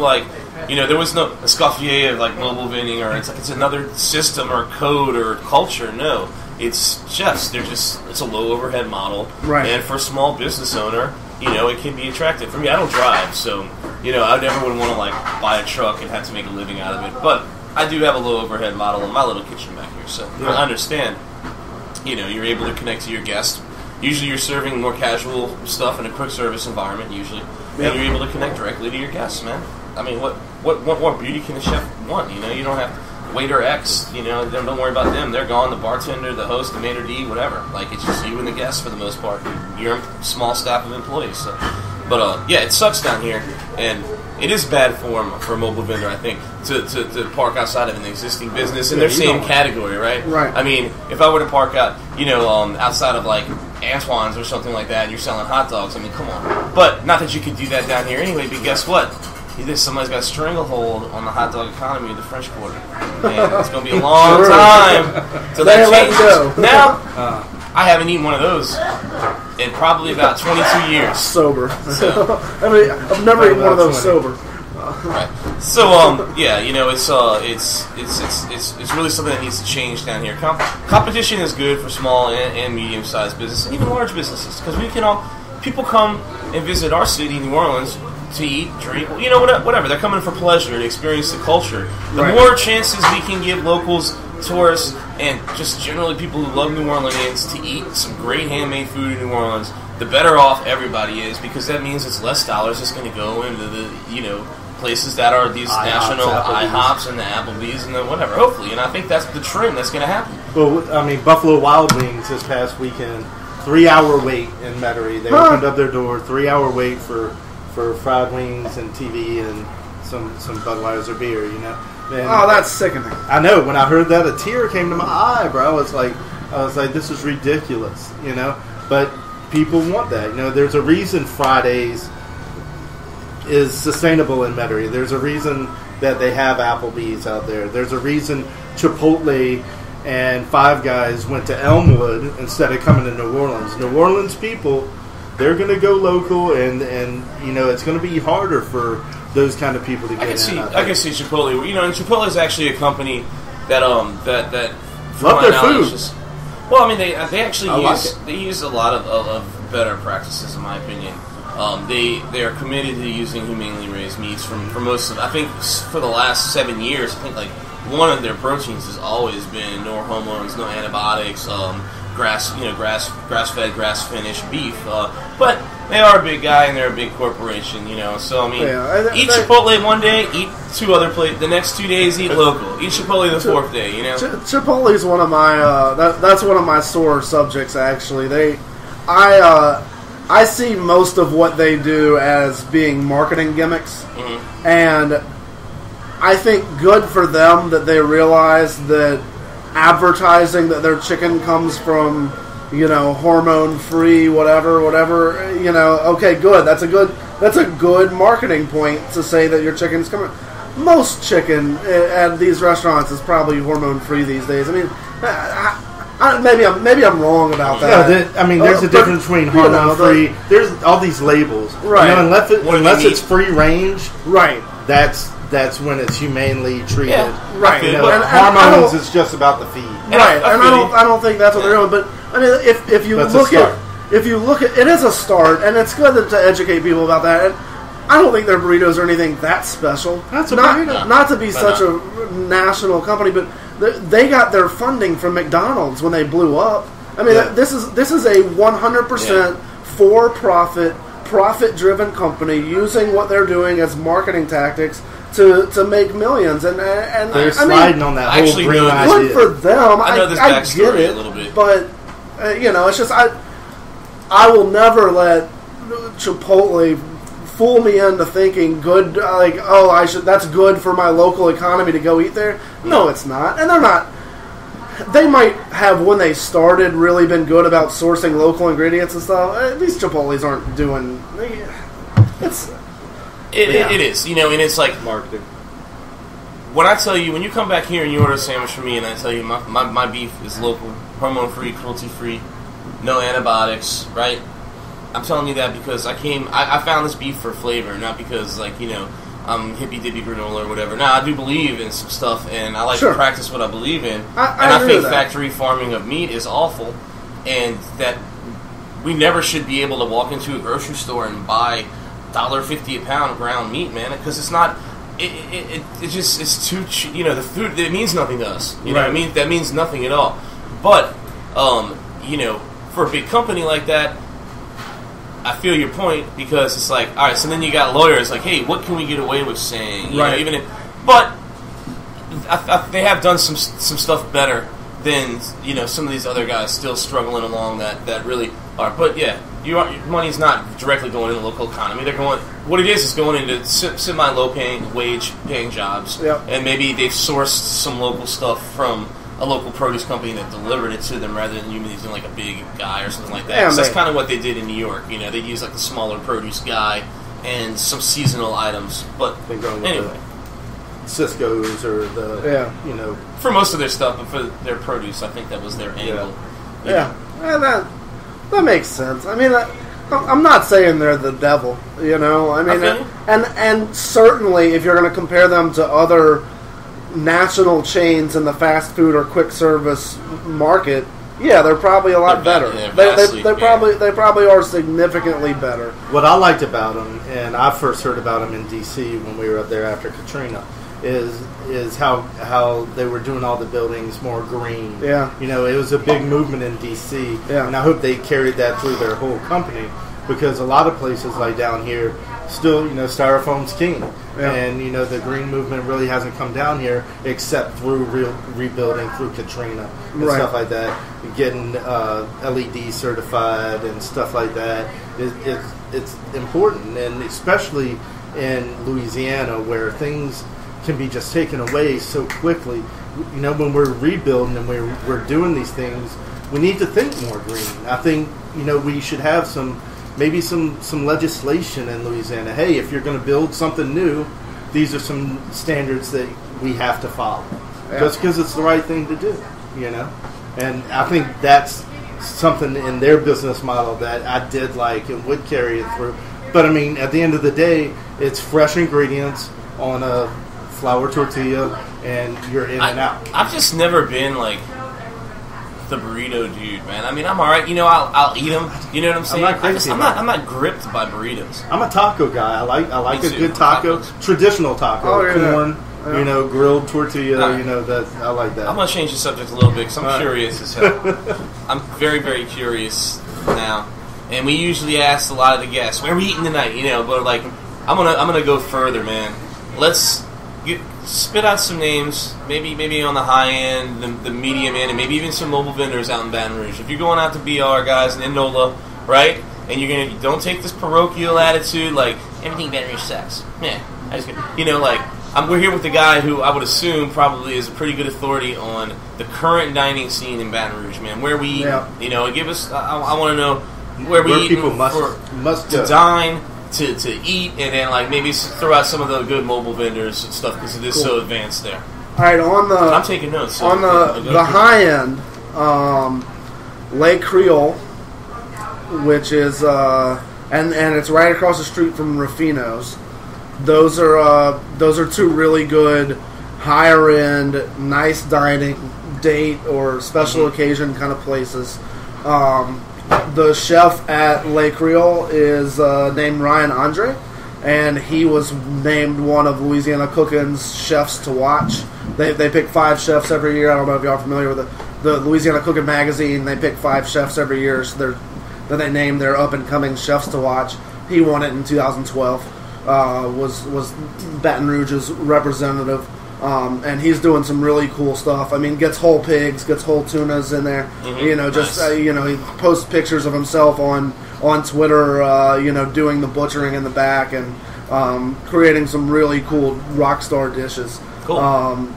there was no escoffier of, mobile vending, or it's another system or code or culture. No. It's just, it's a low overhead model. Right. And for a small business owner, it can be attractive. For me, I don't drive, so, I never would want to, buy a truck and have to make a living out of it. But I do have a low overhead model in my little kitchen back here, so I understand. You're able to connect to your guests. Usually you're serving more casual stuff in a quick service environment, usually. And you're able to connect directly to your guests, man. I mean, what more beauty can a chef want? You don't have to... Waiter X, don't worry about them. They're gone. The bartender, the host, the maitre d', whatever. It's just you and the guests for the most part. You're a small staff of employees. So. But, it sucks down here. And it is bad form for a mobile vendor, I think, to park outside of an existing business in their same category, right? Right. I mean, if I were to park out, outside of, Antoine's or something like that, and you're selling hot dogs, I mean, come on. But not that you could do that down here anyway, but guess what? Somebody's got a stranglehold on the hot dog economy of the French Quarter. And it's going to be a long time till that changes. Now, I haven't eaten one of those in probably about 22 years. Sober. So, I've never eaten one of those sober. Right. So, it's really something that needs to change down here. Competition is good for small and medium-sized businesses, even large businesses, because people come and visit our city, New Orleans, to eat, drink, whatever. They're coming for pleasure, to experience the culture. The more chances we can give locals, tourists, and just generally people who love New Orleans to eat some great handmade food in New Orleans, the better off everybody is, because that means it's less dollars that's going to go into the, places that are these national IHOPs and the Applebee's and the whatever, hopefully. And I think that's the trend that's going to happen. Well, I mean, Buffalo Wild Wings this past weekend, 3-hour wait in Metairie. They opened up their door, 3-hour wait for fried wings and TV and some Budweiser beer, you know. And that's sickening. I know. When I heard that, a tear came to my eye, bro. I was like, this is ridiculous, you know. But people want that, you know. There's a reason Fridays is sustainable in Metairie. There's a reason that they have Applebee's out there. There's a reason Chipotle and Five Guys went to Elmwood instead of coming to New Orleans. New Orleans people, they're going to go local, and you know, it's going to be harder for those kind of people to get in. I can see Chipotle. You know, and Chipotle is actually a company that that love their food. Well, I mean, they actually use a lot of better practices, in my opinion. They are committed to using humanely raised meats for most of. I think for the last 7 years, I think like one of their proteins has always been no hormones, no antibiotics, grass-fed, grass-finished beef. But they are a big guy and they're a big corporation, you know. So I mean, eat Chipotle one day, eat 2 other places. The next 2 days, eat local. Eat Chipotle the 4th day, you know. Chipotle's one of my that's one of my sore subjects. Actually, I see most of what they do as being marketing gimmicks, and I think good for them that they realize that advertising that their chicken comes from, you know, hormone-free, whatever, you know. Okay, good. That's a good marketing point to say that your chicken's coming. Most chicken at these restaurants is probably hormone-free these days. I mean, maybe I'm wrong about that. Yeah, I mean, there's a difference between hormone-free. There's all these labels, right? You know, unless it's free range, right? That's when it's humanely treated, right? You know, hormones is just about the feed, right? And I don't think that's what they're doing. But I mean, if you look at it is a start, and it's good to educate people about that. And I don't think their burritos are anything that special. That's a burrito. Not to be such a national company, but they got their funding from McDonald's when they blew up. I mean, this is a 100% for-profit, profit-driven company using what they're doing as marketing tactics to make millions. And they're sliding on that whole green idea. Good for them. I know this backstory a little bit, but you know, it's just I will never let Chipotle fool me into thinking good, that's good for my local economy to go eat there. No, it's not. And they're not. They might have, when they started, really been good about sourcing local ingredients and stuff. These Chipotles aren't doing. It is, you know, and it's like marketing. When I tell you, when you come back here and you order a sandwich from me, and I tell you my beef is local, hormone-free, cruelty-free, no antibiotics, right? I'm telling you that because I found this beef for flavor, not because, like, you know, I'm hippy-dippy granola or whatever. Now, I do believe in some stuff, and I like to practice what I believe in. I think factory farming of meat is awful, and that we never should be able to walk into a grocery store and buy $1.50 a pound ground meat, man, because it's not. It's too cheap. You know, the food, it means nothing to us. You know what I mean? That means nothing at all. But, you know, for a big company like that, I feel your point, because it's like, all right, so then you got lawyers like, hey, what can we get away with saying? You know, even if, but they have done some stuff better than, you know, some of these other guys still struggling along that really are. But yeah, your money's not directly going into the local economy. They're going, what it is going into semi-low wage paying jobs, and maybe they've sourced some local stuff from a local produce company that delivered it to them rather than using like a big guy or something like that. Yeah, that's kind of what they did in New York. You know, they used like the smaller produce guy and some seasonal items. But anyway, Cisco's or the you know, for most of their stuff, but for their produce, I think that was their angle. That makes sense. I mean, I'm not saying they're the devil. You know, I mean, and certainly if you're going to compare them to other national chains in the fast food or quick service market, they're probably a lot better. They probably are significantly better. What I liked about them, and I first heard about them in D.C. when we were up there after Katrina, is how they were doing all the buildings more green. Yeah, you know, it was a big movement in D.C. And I hope they carried that through their whole company, because a lot of places like down here still, you know, styrofoam's king. And, you know, the green movement really hasn't come down here except through rebuilding through Katrina and stuff like that. Getting LED certified and stuff like that. It's important. And especially, in Louisiana where things can be just taken away so quickly. You know, when we're rebuilding and we're doing these things, we need to think more green. I think, you know, we should have some legislation in Louisiana. Hey, if you're going to build something new, these are some standards that we have to follow. Yeah. Just because it's the right thing to do, you know? And I think that's something in their business model that I did like and would carry it through. But, I mean, at the end of the day, it's fresh ingredients on a flour tortilla, and you're in and out. I've just never been, like, the burrito dude, man. I mean, I'm all right. You know, I'll eat them. You know what I'm saying? I'm not gripped by burritos. I'm a taco guy. I like a good taco, traditional taco, corn. Yeah. You know, grilled tortilla. You know that I like that. I'm gonna change the subject a little bit because I'm curious as hell. I'm very, very curious now, and we usually ask a lot of the guests, "Where are we eating tonight?" You know, but like, I'm gonna go further, man. Let's spit out some names, maybe on the high end, the medium end, and maybe even some mobile vendors out in Baton Rouge. If you're going out to BR, guys, in NOLA, right, and don't take this parochial attitude like everything Baton Rouge sucks. Yeah, you know, like we're here with the guy who I would assume probably is a pretty good authority on the current dining scene in Baton Rouge, man. Where we, you know, give us. I want to know where people must to dine. To eat, and then like maybe throw out some of the good mobile vendors and stuff because it is so advanced there. All right, I'm taking notes. So on the high end, Le Creole, which is and it's right across the street from Rufino's. Those are two really good higher end, nice dining, date or special occasion kind of places. The chef at Le Creole is named Ryan Andre, and he was named one of Louisiana Cooking's chefs to watch. They pick 5 chefs every year. I don't know if y'all are familiar with the Louisiana Cooking magazine. They pick 5 chefs every year, so they name their up-and-coming chefs to watch. He won it in 2012. Was Baton Rouge's representative. And he's doing some really cool stuff. I mean, gets whole pigs, gets whole tunas in there. Mm-hmm. You know, just you know, he posts pictures of himself on Twitter. You know, doing the butchering in the back and creating some really cool rock star dishes. Cool.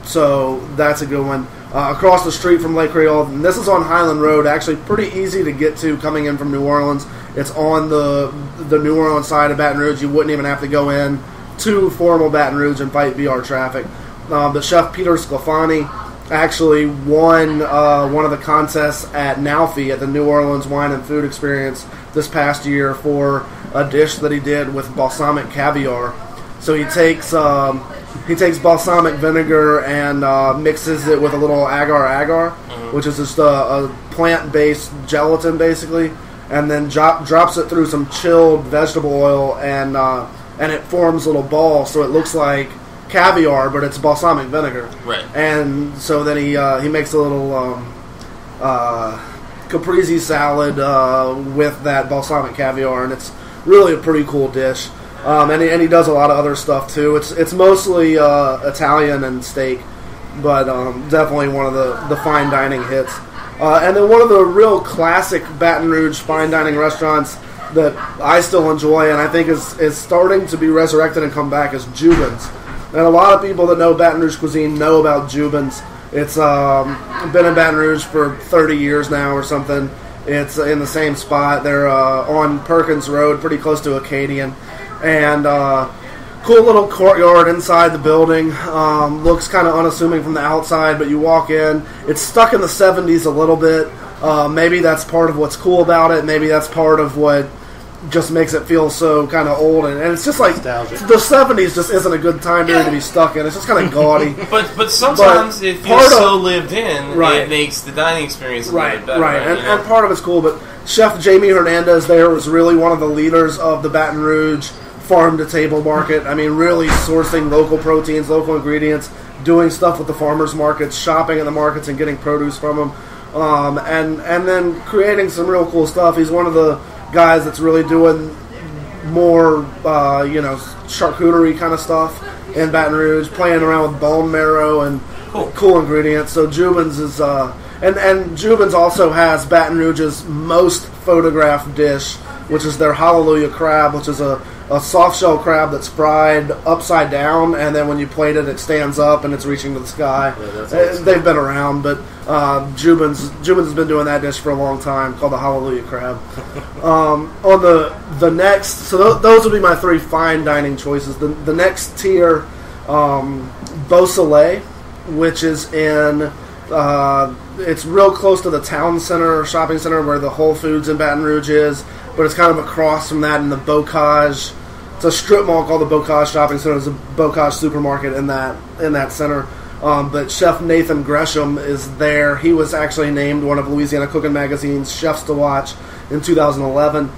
So that's a good one. Across the street from Le Creole, and this is on Highland Road. Actually, pretty easy to get to coming in from New Orleans. It's on the New Orleans side of Baton Rouge. You wouldn't even have to go in to formal Baton Rouge and fight BR traffic. The chef Peter Sclafani actually won one of the contests at NAUFI at the New Orleans Wine and Food Experience this past year for a dish that he did with balsamic caviar. So he takes balsamic vinegar and mixes it with a little agar-agar, which is just a plant-based gelatin basically, and then drops it through some chilled vegetable oil and it forms little balls, so it looks like caviar, but it's balsamic vinegar. Right. And so then he makes a little caprese salad with that balsamic caviar, and it's really a pretty cool dish. And he does a lot of other stuff too. It's mostly Italian and steak, but definitely one of the fine dining hits. And then one of the real classic Baton Rouge fine dining restaurants that I still enjoy and I think is starting to be resurrected and come back is Jubin's. And a lot of people that know Baton Rouge cuisine know about Jubin's. It's been in Baton Rouge for 30 years now or something. It's in the same spot. They're on Perkins Road, pretty close to Acadian. And cool little courtyard inside the building. Looks kind of unassuming from the outside, but you walk in. It's stuck in the 70s a little bit. Maybe that's part of what's cool about it. Maybe that's part of what just makes it feel so kind of old, and it's just like nostalgic. The 70s just isn't a good time period to be stuck in. It's just kind of gaudy. but sometimes if you're so lived in, it makes the dining experience a little bit better. Right. And part of it's cool, but Chef Jamie Hernandez there was really one of the leaders of the Baton Rouge farm-to-table market. I mean, really sourcing local proteins, local ingredients, doing stuff with the farmers markets, shopping at the markets and getting produce from them, and then creating some real cool stuff. He's one of the guys that's really doing more, charcuterie kind of stuff in Baton Rouge, playing around with bone marrow and cool ingredients. So Jubin's is, and Jubin's also has Baton Rouge's most photographed dish which is their Hallelujah crab, which is a soft shell crab that's fried upside down, and then when you plate it, it stands up and it's reaching to the sky. Yeah, they've been around, but Jubin's has been doing that dish for a long time, called the Hallelujah crab. On the next, so those would be my 3 fine dining choices. The next tier, Beau Soleil, which is in, it's real close to the town center, shopping center, where the Whole Foods in Baton Rouge is, but it's kind of across from that in the Bocage. It's a strip mall called the Bocage Shopping Center. There's a Bocage supermarket in that center. But Chef Nathan Gresham is there. He was actually named one of Louisiana Cooking Magazine's Chefs to Watch in 2011.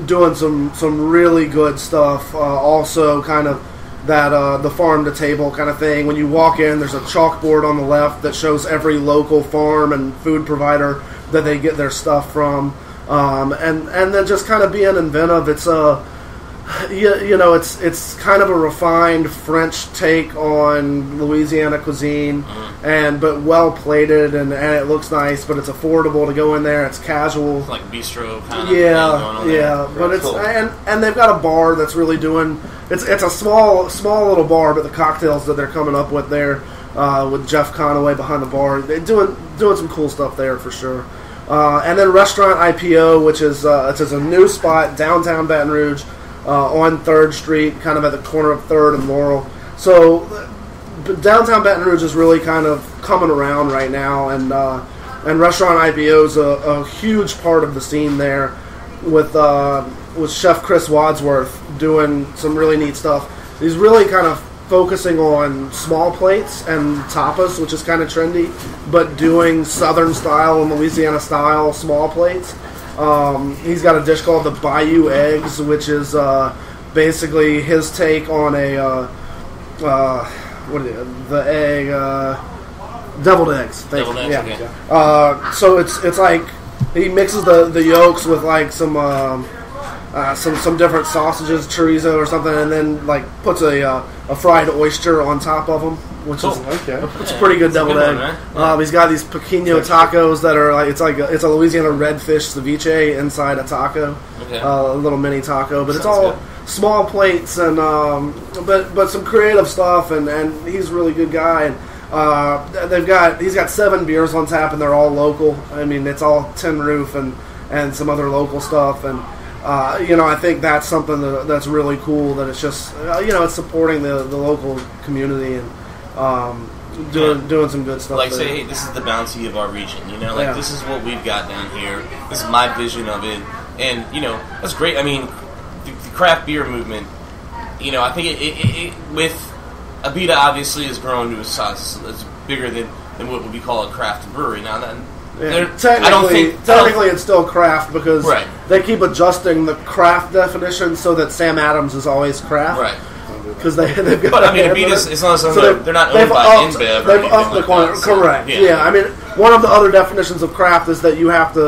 Doing some really good stuff. Also kind of that the farm to table kind of thing. When you walk in, there's a chalkboard on the left that shows every local farm and food provider that they get their stuff from. And then just kind of being inventive. It's it's kind of a refined French take on Louisiana cuisine, but well plated and it looks nice, but it's affordable to go in there. It's casual, it's like bistro kind of thing going on there. But it's cool. and they've got a bar that's really doing. It's a small little bar, but the cocktails that they're coming up with there with Jeff Conaway behind the bar, they're doing some cool stuff there for sure. And then Restaurant IPO, which is it's a new spot downtown Baton Rouge. On 3rd Street, kind of at the corner of 3rd and Laurel. So downtown Baton Rouge is really kind of coming around right now, and Restaurant IPO is a huge part of the scene there with Chef Chris Wadsworth doing some really neat stuff. He's really kind of focusing on small plates and tapas, which is kind of trendy, but doing Southern style and Louisiana style small plates. He's got a dish called the Bayou Eggs, which is basically his take on the egg, deviled eggs. Deviled eggs, okay. So it's like he mixes the yolks with like some different sausages, chorizo or something, and then like puts a fried oyster on top of them, which is it's a pretty good deviled egg. He's got these pequeño tacos that are like it's a Louisiana redfish ceviche inside a taco, a little mini taco, but it's all small plates and but some creative stuff, and he's a really good guy. And he's got 7 beers on tap, and they're all local. I mean, it's all Tin Roof and some other local stuff, and I think that's something that's really cool. That it's just it's supporting the local community and doing some good stuff. Like there. Say, hey, this is the bounty of our region. This is what we've got down here. This is my vision of it, and that's great. I mean, the craft beer movement. I think it with Abita obviously has grown to a size that's bigger than what would be called a craft brewery now. Technically, it's still craft because they keep adjusting the craft definition so that Sam Adams is always craft. Right. Because they've got. But I mean, Abita's it's not something they're not owned by InBev. They've upped the quantity. Correct. Yeah. I mean, one of the other definitions of craft is that you have to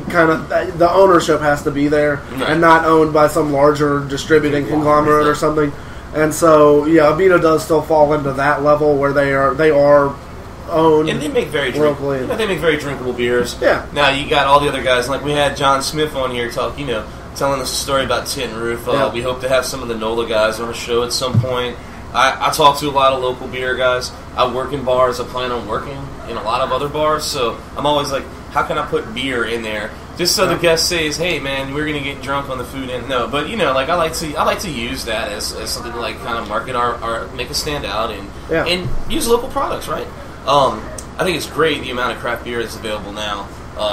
the ownership has to be there and not owned by some larger distributing conglomerate or something. And so, Abita does still fall into that level where they are owned, and they make very drinkable beers. Yeah. Now you got all the other guys, like we had John Smith on here telling us a story about Tin Roof. We hope to have some of the NOLA guys on the show at some point. I talk to a lot of local beer guys. I work in bars. I plan on working in a lot of other bars. So I'm always like, how can I put beer in there? Just so the guest says, hey man, we're gonna get drunk on the food and no, but I like to use that as something to like kind of market our make us stand out and use local products, right? I think it's great the amount of craft beer that's available now.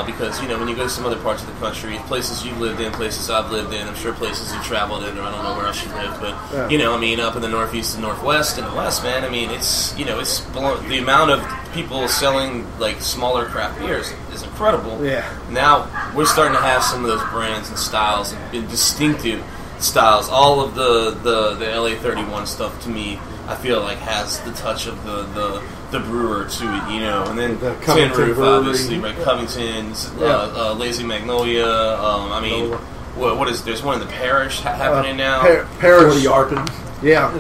Because, when you go to some other parts of the country, places you've lived in, places I've lived in, I'm sure places you've traveled in, or I don't know where else you lived, but, up in the Northeast and Northwest and the West, man, I mean, it's the amount of people selling, like, smaller craft beers is incredible. Yeah. Now, we're starting to have some of those brands and styles and distinctive styles. All of the LA 31 stuff, to me, I feel like has the touch of the brewer to it, and then the Tin Roof, Brewery. obviously, right? Covington's, Lazy Magnolia. I mean, what is? There's one in the Parish happening now. Parish. 40 Arpin. Yeah,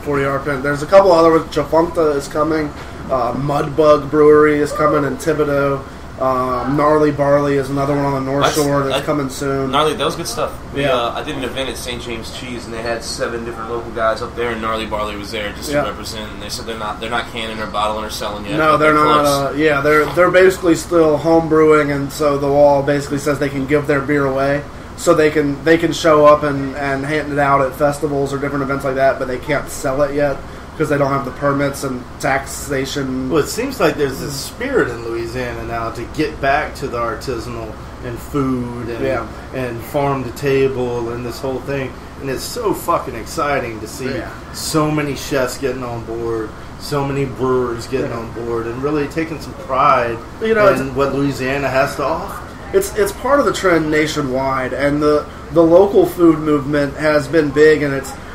40 Arpin. There's a couple other. Chafuncta is coming. Mudbug Brewery is coming in Thibodaux. Gnarly Barley is another one on the North Shore that's coming soon. Gnarly, that was good stuff. Yeah. I did an event at St. James Cheese, and they had 7 different local guys up there, and Gnarly Barley was there just to represent. And they said they're not canning or bottling or selling yet. No, they're not. They're basically still home brewing, and so the law basically says they can give their beer away. So they can show up and hand it out at festivals or different events like that, but they can't sell it yet because they don't have the permits and taxation. Well, it seems like there's a spirit in Louisiana now to get back to the artisanal and food and farm to table and this whole thing. And it's so fucking exciting to see so many chefs getting on board, so many brewers getting on board, and really taking some pride in what Louisiana has to offer. It's part of the trend nationwide, and the local food movement has been big, and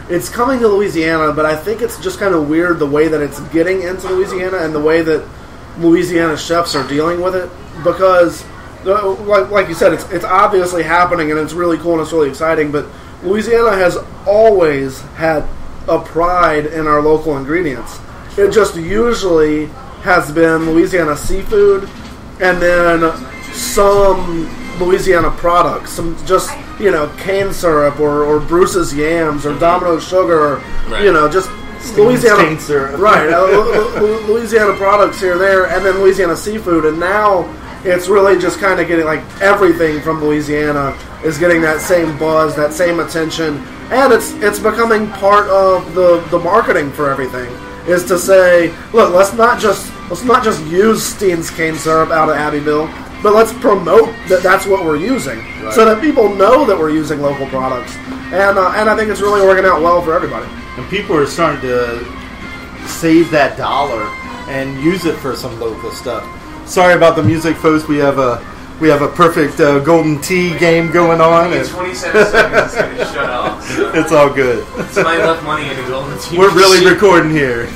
it's coming to Louisiana, but I think it's just kind of weird the way that it's getting into Louisiana and the way that Louisiana chefs are dealing with it, because like you said, it's obviously happening, and it's really cool and it's really exciting, but Louisiana has always had a pride in our local ingredients. It just usually has been Louisiana seafood, and then some Louisiana products, some just cane syrup or Bruce's yams or Domino's sugar, or, just Louisiana cane syrup, right? Louisiana products here and there, and then Louisiana seafood, and now it's really just kind of getting like everything from Louisiana is getting that same buzz, that same attention, and it's becoming part of the marketing for everything. Is to say, look, let's not just use Steen's cane syrup out of Abbeville, but let's promote that's what we're using, so that people know that we're using local products. And I think it's really working out well for everybody. And people are starting to save that dollar and use it for some local stuff. Sorry about the music, folks. We have a perfect golden tea game going on. In 27 seconds, it's going to shut off. So. It's all good. Somebody left money in the golden tea. We're really recording here.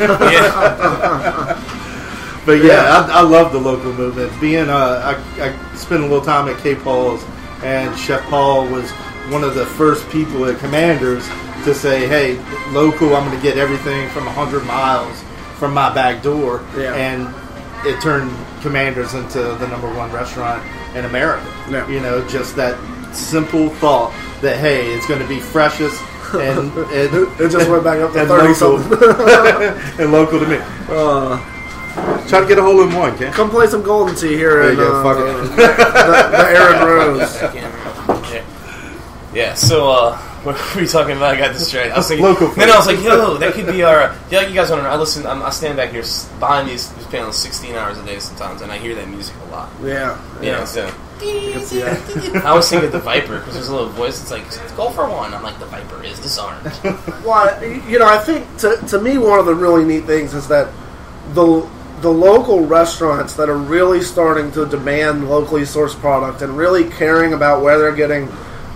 But I love the local movement. I spent a little time at Cape Paul's, and Chef Paul was one of the first people at Commanders to say, hey, local, I'm going to get everything from 100 miles from my back door. Yeah. And it turned Commanders into the #1 restaurant in America. Yeah. Just that simple thought that, hey, it's going to be freshest and it just went back up to 30 something. and local to me. Try to get a hole in one, Ken. Come play some golden tea here in the Aaron Rose. Yeah, so what were we talking about? I got distracted. I was thinking, local. Then I was like, yo, that could be our. Yeah, you guys don't know. I stand back here behind these panels 16 hours a day sometimes, and I hear that music a lot. Yeah. So I always think of the Viper because there's a little voice. It's like, go for one. I'm like, the Viper is disarmed. Well, I think to me one of the really neat things is that the local restaurants that are really starting to demand locally sourced product and really caring about where they're getting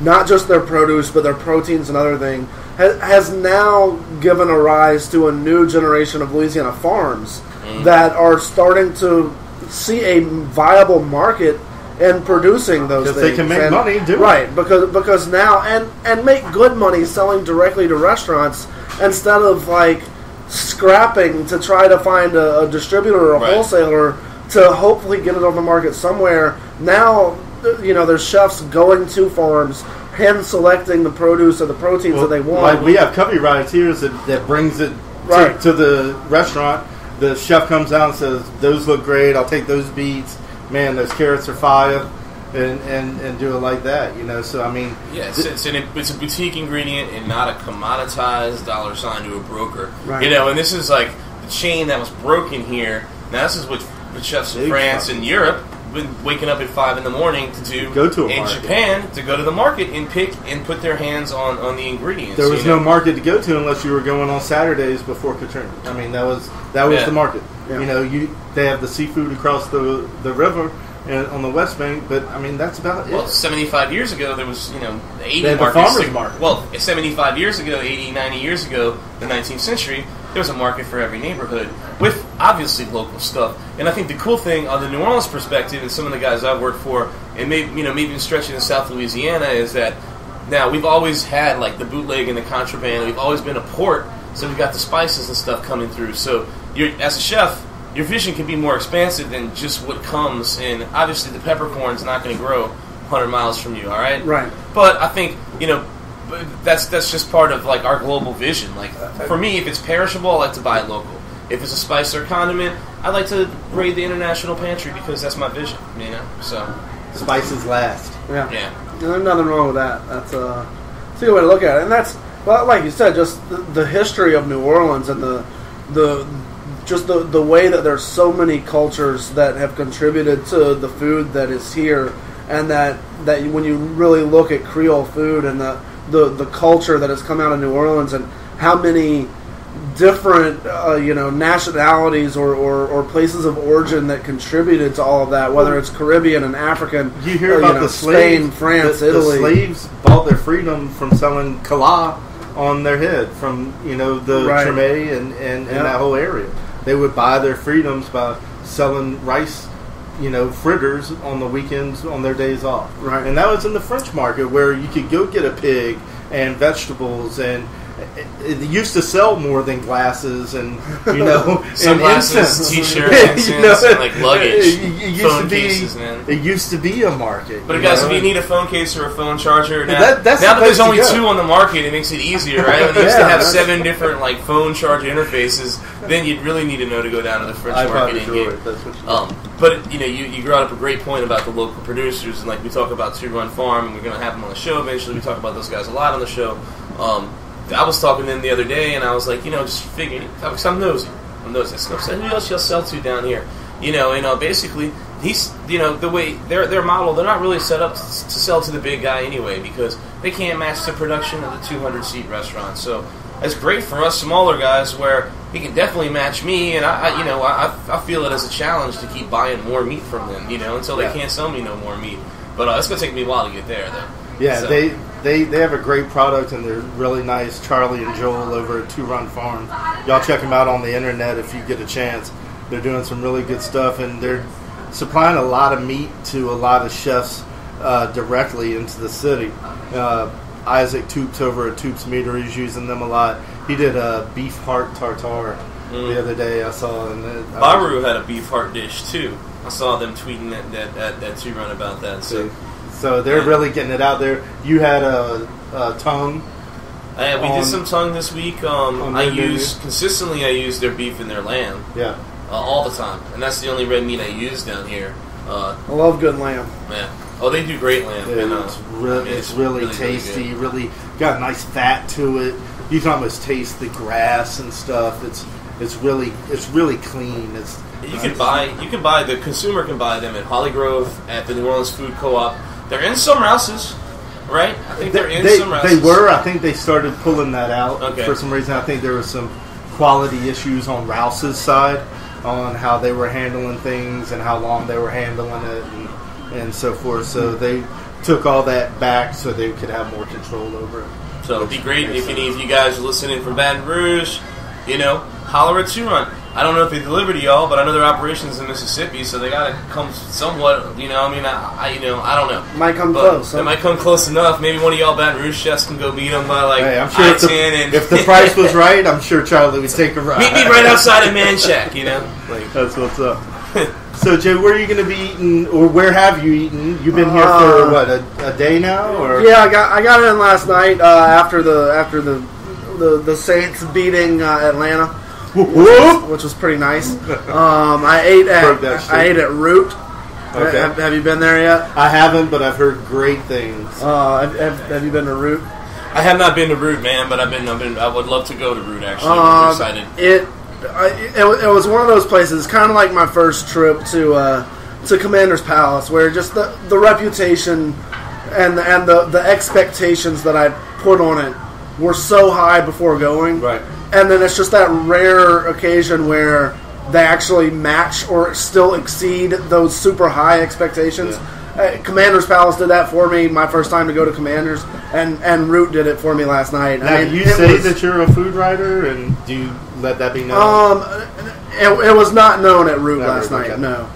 not just their produce but their proteins and other things has now given a rise to a new generation of Louisiana farms that are starting to see a viable market in producing those things. They can make money, do right? Because now and make good money selling directly to restaurants instead of like scrapping to try to find a distributor or a wholesaler to hopefully get it on the market somewhere. Now, there's chefs going to farms, hand selecting the produce or the proteins that they want. Like we have covey rides here that brings it to the restaurant. The chef comes out and says, "Those look great. I'll take those beets. Man, those carrots are fire." And do it like that, So I mean, it's a boutique ingredient and not a commoditized dollar sign to a broker, right. And this is like the chain that was broken here. Now this is what chefs in France and Europe been waking up at 5 in the morning to go to in market. Japan to go to the market and pick and put their hands on the ingredients. There was no market to go to unless you were going on Saturdays before Katrina. I mean, that was the market. Yeah. They have the seafood across the river. On the West Bank, but I mean that's about it. Well, 75 years ago there was, the 80 they had the farmers market. Well, 75 years ago, 80, 90 years ago, the 19th century, there was a market for every neighborhood with obviously local stuff. And I think the cool thing on the New Orleans perspective, and some of the guys I've worked for, and maybe even stretching in South Louisiana, is that now we've always had like the bootleg and the contraband. We've always been a port, so we've got the spices and stuff coming through. So as a chef, your vision can be more expansive than just what comes in. Obviously, the peppercorn's not going to grow 100 miles from you, all right? Right. But I think, that's just part of, like, our global vision. Like, for me, if it's perishable, I like to buy it local. If it's a spice or condiment, I like to raid the international pantry because that's my vision, So spices last. Yeah. There's nothing wrong with that. That's a good way to look at it. And that's, well, like you said, just the history of New Orleans and the way that there's so many cultures that have contributed to the food that is here, and that when you really look at Creole food and the culture that has come out of New Orleans and how many different nationalities or places of origin that contributed to all of that, whether it's Caribbean and African. You hear about the Spain, slaves, France, the Italy. The slaves bought their freedom from selling kala on their head from the Right. Treme and that whole area. They would buy their freedoms by selling rice, fritters on the weekends on their days off. Right. And that was in the French market where you could go get a pig and vegetables, and it used to sell more than glasses and sunglasses, t-shirts, incense, and like luggage, phone cases, man. It used to be a market. But guys, if you need a phone case or a phone charger, now that's that there's only 2 on the market, it makes it easier, right? When you used to have 7 different like phone charger interfaces, then you'd really need to know to go down to the French market and get. That's what you but you brought up a great point about the local producers, and like we talk about Two Run Farm, and we're going to have them on the show eventually. We talk about those guys a lot on the show. I was talking to them the other day, and I was like, just figuring, because I'm nosy. I said, who else you'll sell to down here? Basically, he's, the way their model, they're not really set up to sell to the big guy anyway, because they can't match the production of the 200-seat restaurant. So it's great for us smaller guys, where he can definitely match me, and I feel it as a challenge to keep buying more meat from them, until they can't sell me no more meat. But it's going to take me a while to get there, though. Yeah, so. They have a great product, and they're really nice. Charlie and Joel over at Two Run Farm. Y'all check them out on the internet if you get a chance. They're doing some really good stuff, and they're supplying a lot of meat to a lot of chefs directly into the city. Isaac Toops over at Toops Meadery is using them a lot. He did a beef heart tartare the other day I saw. And Baru had a beef heart dish, too. I saw them tweeting that Two Run about that, So they're really getting it out there. You had a tongue. We did some tongue this week. I use their beef and their lamb. Yeah. All the time, and that's the only red meat I use down here. I love good lamb. Yeah. Oh, they do great lamb. Yeah, it's really tasty. Really got a nice fat to it. You can almost taste the grass and stuff. It's really clean. The consumer can buy them at Holly Grove, at the New Orleans Food Co-op. They're in some Rouses, right? I think they're in some Rouses. They were. I think they started pulling that out for some reason. I think there was some quality issues on Rouse's side on how they were handling things and how long they were handling it and so forth. So they took all that back so they could have more control over it. So it'd be great if any of you guys are listening from Baton Rouge, holler at Two Run. I don't know if they deliver to y'all, but I know their operations in Mississippi, so they got to come somewhat. I don't know. Might come close. They might come close enough. Maybe one of y'all Baton Rouge chefs can go meet them by I'm sure if the price was right, I'm sure Charlie would take a ride. Meet me right outside of Man Shack, That's what's up. So, Jay, where are you going to be eating, or where have you eaten? You've been here for what, a day now, or? Yeah, I got it in last night after the Saints beating Atlanta, which was pretty nice. I ate at Root. Okay. Have you been there yet? I haven't, but I've heard great things. Have you been to Root? I have not been to Root, man, but I would love to go to Root. Actually, I'm excited. It was one of those places, kind of like my first trip to Commander's Palace, where just the reputation and the expectations that I put on it were so high before going. Right. And then it's just that rare occasion where they actually match or still exceed those super high expectations. Yeah. Commander's Palace did that for me my first time to go to Commander's, and Root did it for me last night. Now, do you say that you're a food writer, and do you let that be known? It was not known at Root last night. Okay. No,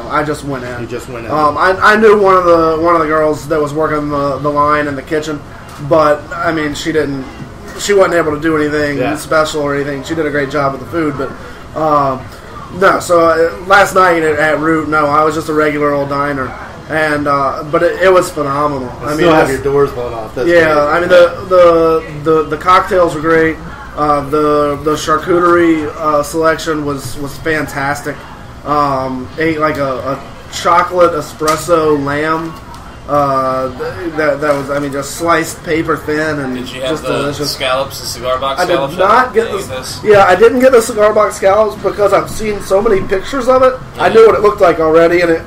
I just went in. You just went in. I knew one of the girls that was working the line in the kitchen, but I mean she wasn't able to do anything special or anything. She did a great job with the food, but No, so last night at Root, no, I was just a regular old diner, and but it was phenomenal. I mean, still have your doors blown off. That's yeah, great. I mean the cocktails were great. The charcuterie selection was fantastic. Ate like a chocolate espresso lamb. That was, I mean, just sliced paper thin and did you have just the delicious. Scallops, the cigar box I scallops? did not get the. Yeah, I didn't get the cigar box scallops because I've seen so many pictures of it. Mm-hmm. I knew what it looked like already, and it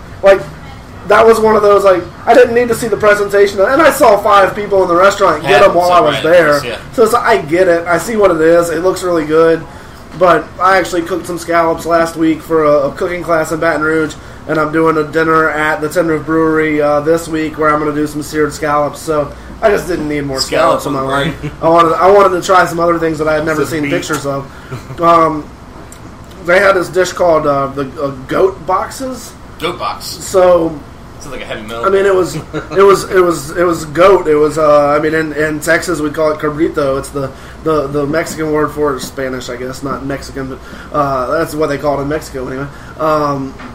that was one of those I didn't need to see the presentation, and I saw 5 people in the restaurant get them while I was there. Yeah. So I get it. I see what it is. It looks really good. But I actually cooked some scallops last week for a cooking class in Baton Rouge. And I'm doing a dinner at the Tin Roof Brewery this week where I'm going to do some seared scallops. So I just didn't need more scallops in my life. I wanted to try some other things that I had never seen pictures of. They had this dish called the goat boxes. Goat box. So it's like a heavy metal. I mean, it was goat. It was I mean, in Texas we call it cabrito. It's the Mexican word for Spanish, I guess, not Mexican, but that's what they call it in Mexico anyway.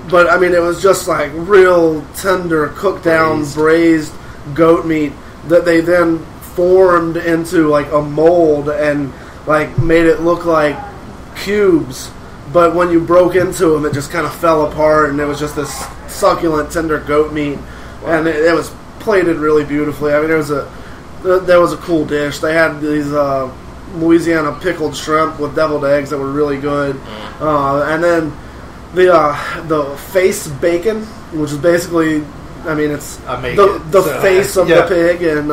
But I mean, it was just like real tender, cooked down, braised goat meat that they then formed into like a mold and like made it look like cubes. But when you broke into them, it just kind of fell apart, and it was just this succulent, tender goat meat, and it was plated really beautifully. I mean, there was a cool dish. They had these Louisiana pickled shrimp with deviled eggs that were really good, and then the face bacon, which is basically, I mean, it's the face of the pig and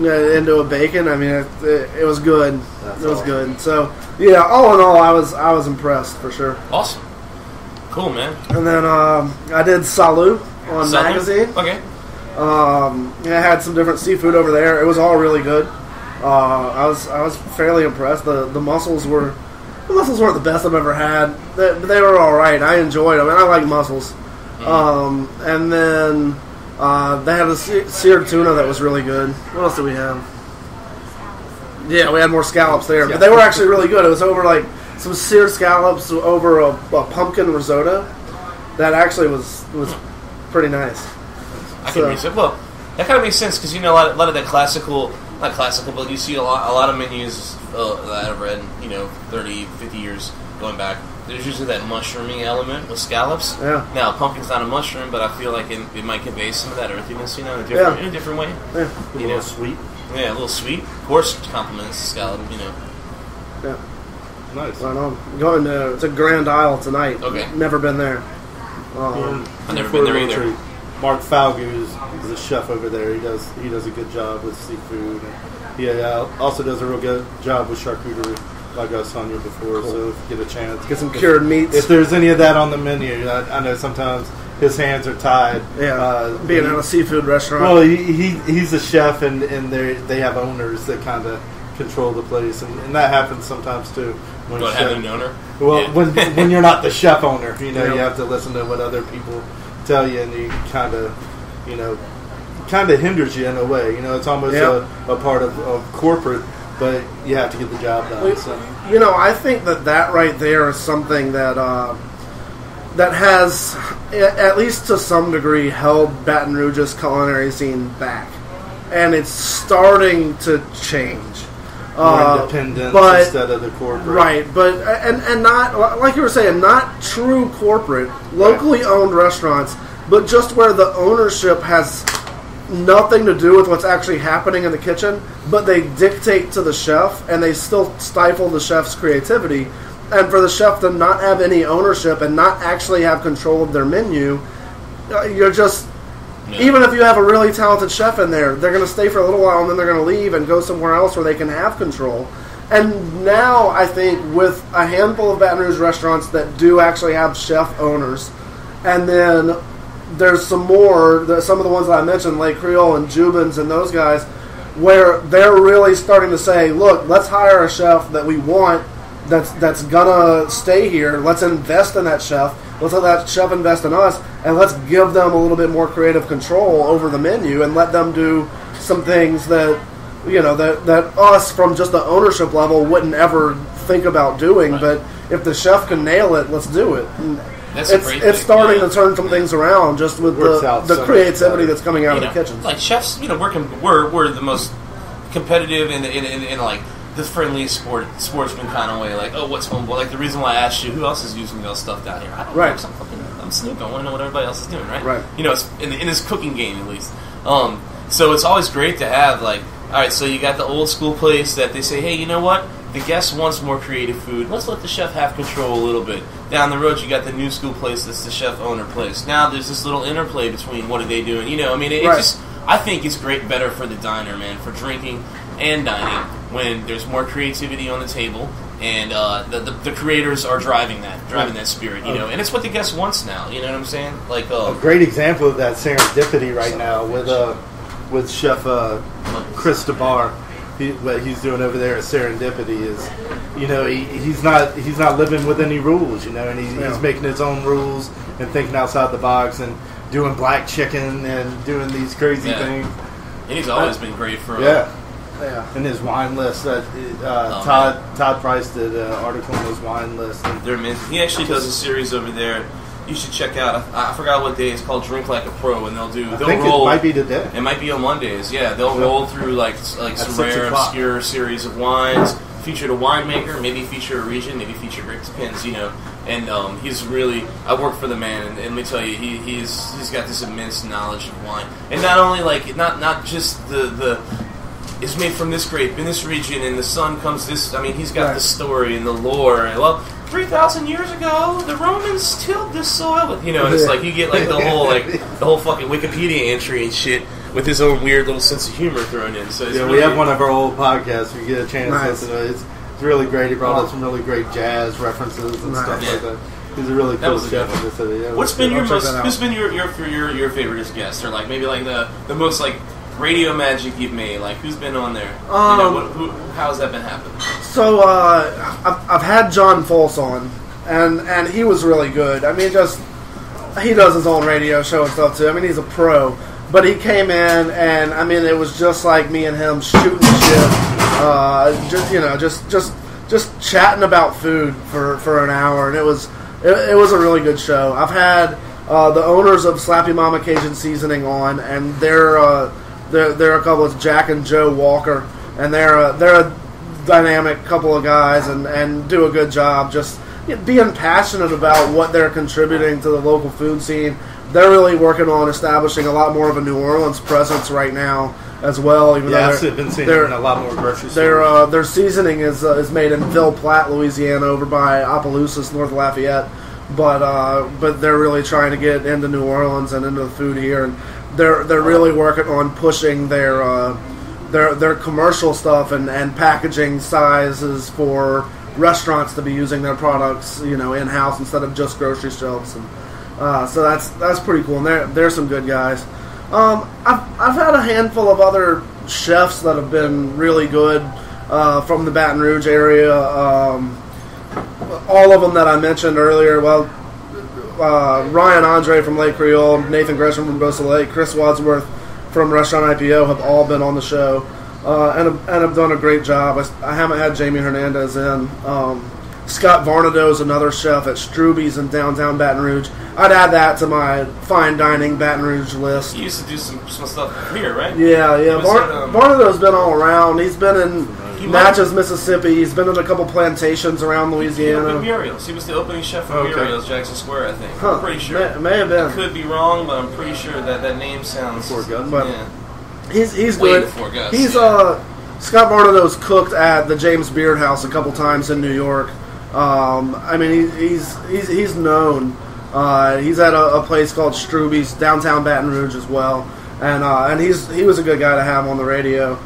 into a bacon. I mean, it was good. It was good. So yeah, all in all, I was impressed for sure. Awesome. Cool, man. And then I did Salud on Magazine. Okay. I had some different seafood over there. It was all really good. I was fairly impressed. The mussels weren't the best I've ever had. They were all right. I enjoyed them, and I like mussels. And then they had a seared tuna that was really good. What else did we have? Yeah, we had more scallops there, but they were actually really good. It was over like some seared scallops over a pumpkin risotto. That actually was pretty nice. I can read it. Well, that kind of makes sense because a lot of that classical, not classical, but you see a lot of menus that I've read, 30, 50 years going back. There's usually that mushrooming element with scallops. Yeah. Now, pumpkin's not a mushroom, but I feel like it might convey some of that earthiness, in a different way. Yeah. A little sweet. Yeah, a little sweet. Of course, compliments the scallop, Yeah. Nice. Right on. Going to Grand Isle tonight. Okay. Never been there. I've never been there either. Treat. Mark Falgu is the chef over there. He does a good job with seafood. And he also does a real good job with charcuterie, like I was telling you before. Cool. So if you get a chance, get some cured meats. If there's any of that on the menu, I know sometimes his hands are tied. Yeah, being at a seafood restaurant. Well, he's a chef, and they have owners that kind of control the place, and that happens sometimes too. Having an owner? Well, when you're not the chef owner, you have to listen to what other people tell you, and you kind of hinders you in a way. It's almost a part of corporate, but you have to get the job done. So. I think that right there is something that that has, at least to some degree, held Baton Rouge's culinary scene back, and it's starting to change. More independent instead of the corporate, right? But and not like you were saying, not true corporate, locally owned restaurants, but just where the ownership has nothing to do with what's actually happening in the kitchen, but they dictate to the chef, and they still stifle the chef's creativity. And for the chef to not have any ownership and not actually have control of their menu, you're just. Yeah. Even if you have a really talented chef in there, they're going to stay for a little while and then they're going to leave and go somewhere else where they can have control. And now I think with a handful of Baton Rouge restaurants that do actually have chef owners, and then there's some more, some of the ones that I mentioned, Lake Creole and Jubin's and those guys, where they're really starting to say, look, let's hire a chef that we want that's going to stay here. Let's invest in that chef. Let's let that chef invest in us, and let's give them a little bit more creative control over the menu and let them do some things that, that us from just the ownership level wouldn't ever think about doing. Right. But if the chef can nail it, let's do it. It's starting to turn some things around just with the creativity that's coming out of the kitchens. Like chefs, we're the most competitive in like the friendliest sportsman kind of way. Like, oh, what's homeboy? Like the reason why I asked you, who else is using those stuff down here? I don't know. I'm Snoop. I want to know what everybody else is doing, right? Right. It's in this cooking game at least. So it's always great to have like, all right, so you got the old school place that they say, hey, you know what? The guest wants more creative food. Let's let the chef have control a little bit. Down the road, you got the new school place that's the chef owner place. Now there's this little interplay between what are they doing. I think it's better for the diner, man, for drinking and dining when there's more creativity on the table and the creators are driving that spirit, and it's what the guest wants now. You know what I'm saying? Like a great example of that serendipity right now with Chef Chris DeBar. What he's doing over there at Serendipity is, he's not living with any rules, and he's making his own rules and thinking outside the box and doing black chicken and doing these crazy things. And he's always been great for and his wine list. Todd Price did an article on his wine list. They're amazing. He actually does a series over there. You should check out. I forgot what day. It's called Drink Like a Pro, and they'll roll. It might be today. It might be on Mondays. Yeah, they'll roll through like some rare, obscure series of wines. Feature the winemaker, maybe feature a region, maybe feature Rick Depends, And he's really. I work for the man, and let me tell you, he's got this immense knowledge of wine, and not only like not just the. It's made from this grape in this region, and the sun comes this. I mean, he's got the story and the lore, and 3,000 years ago, the Romans tilled this soil. And it's like you get like the whole fucking Wikipedia entry and shit with his own weird little sense of humor thrown in. So we have one of our old podcasts. We get a chance to listen to it. It's really great. He brought up some really great jazz references and stuff like that. He's a really cool chef. Who's been your favorite guest, or like maybe like the most like radio magic you've made? Like who's been on there? How's that been happening? So I've had John Folse on, and he was really good. I mean, he does his own radio show and stuff too. I mean, he's a pro. But he came in, and I mean, it was just like me and him shooting shit, just chatting about food for an hour, and it was a really good show. I've had the owners of Slappy Mama Cajun Seasoning on, and they're a couple of Jack and Joe Walker, and they're a dynamic couple of guys, and do a good job just being passionate about what they're contributing to the local food scene. They're really working on establishing a lot more of a New Orleans presence right now as well. Even though I've been seeing them in a lot more grocery stores. Their seasoning is made in Ville Platte, Louisiana, over by Opelousas, North Lafayette. But they're really trying to get into New Orleans and into the food here, and they're really working on pushing their commercial stuff and packaging sizes for restaurants to be using their products, in-house instead of just grocery shelves. And so that's pretty cool. And they're some good guys. I've had a handful of other chefs that have been really good from the Baton Rouge area. All of them that I mentioned earlier. Well, Ryan Andre from Lake Creole, Nathan Gresham from Bosa Lake, Chris Wadsworth from Restaurant IPO have all been on the show and have done a great job. I haven't had Jamie Hernandez in. Scott Varnadoe is another chef at Struby's in downtown Baton Rouge. I'd add that to my fine dining Baton Rouge list. He used to do some stuff here, right? Yeah. Varnadoe's been all around. He's been in Natchez, Mississippi. He's been in a couple plantations around Louisiana. He opened Muriel's. He was the opening chef for Muriel's, Jackson Square, I think. I'm pretty sure. May have been. I could be wrong, but I'm pretty sure that name sounds... Before Gus. He's way good. Before Gus. He's Scott Varnadoe's cooked at the James Beard House a couple times in New York. I mean, he's known. He's at a place called Struby's downtown Baton Rouge as well, and he was a good guy to have on the radio.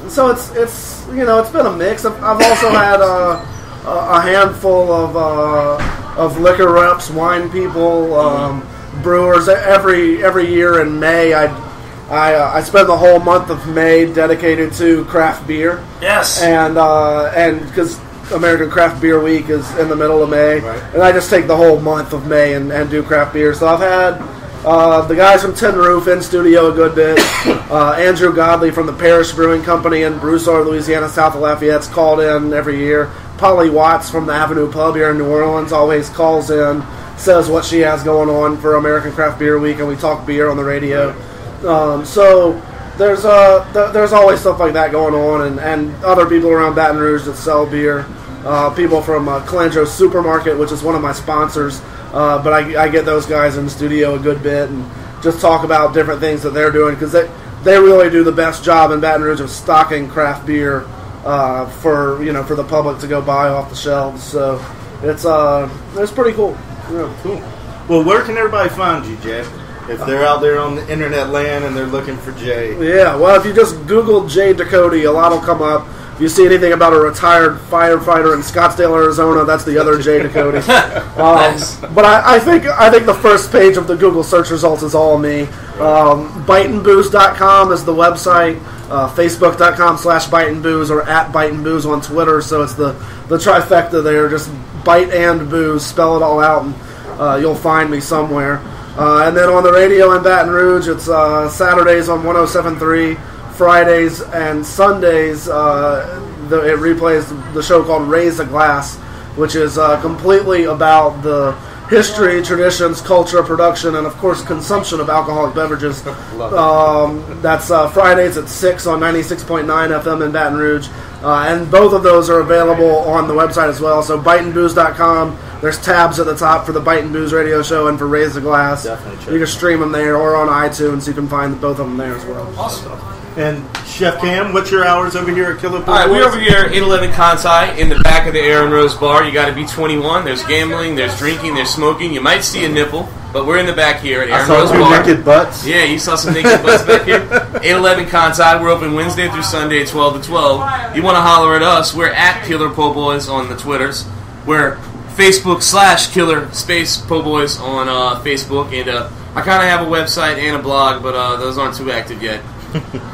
So it's been a mix. I've also had a handful of liquor reps, wine people, brewers. Every year in May, I spend the whole month of May dedicated to craft beer. Yes, and because American Craft Beer Week is in the middle of May, right. And I just take the whole month of May and do craft beer. So I've had The guys from Tin Roof in studio a good bit. Andrew Godley from the Parish Brewing Company in Broussard, Louisiana, south of Lafayette's called in every year. Polly Watts from the Avenue Pub here in New Orleans always calls in, says what she has going on for American Craft Beer Week, and we talk beer on the radio. So there's always stuff like that going on, and other people around Baton Rouge that sell beer. People from Calandro Supermarket, which is one of my sponsors, but I get those guys in the studio a good bit and just talk about different things that they're doing, because they really do the best job in Baton Rouge of stocking craft beer for the public to go buy off the shelves. So it's pretty cool. Yeah, cool. Well, where can everybody find you, Jay? If they're out there on the internet land and they're looking for Jay. Yeah, well, if you just Google Jay Ducote, a lot will come up. If you see anything about a retired firefighter in Scottsdale, Arizona, that's the other Jay Ducote. Nice. But I think the first page of the Google search results is all me. BiteandBooze.com is the website. Facebook.com/BiteandBooze or @BiteandBooze on Twitter. So it's the trifecta there. Just Bite and Booze, spell it all out, and you'll find me somewhere. And then on the radio in Baton Rouge, it's Saturdays on 107.3. Fridays and Sundays, it replays the show called Raise a Glass, which is completely about the history, traditions, culture, production, and of course consumption of alcoholic beverages. That's Fridays at 6 on 96.9 FM in Baton Rouge. And both of those are available on the website as well. So biteandbooze.com. There's tabs at the top for the Bite and Booze radio show and for Raise the Glass. Definitely. You can stream them there or on iTunes. You can find both of them there as well. Awesome. And Chef Cam, what's your hours over here at Killer Boys? All right, we're over here at 811 Conti in the back of the Aaron Rose Bar. You got to be 21. There's gambling, there's drinking, there's smoking. You might see a nipple, but we're in the back here at Aaron Rose Bar. I saw two naked butts. Yeah, you saw some naked butts back here. 811 Conti. We're open Wednesday through Sunday, 12 to 12. You want to holler at us? We're at Killer Po Boys on the Twitters. We're Facebook/Killer Po Boys on Facebook, and I kind of have a website and a blog, but those aren't too active yet.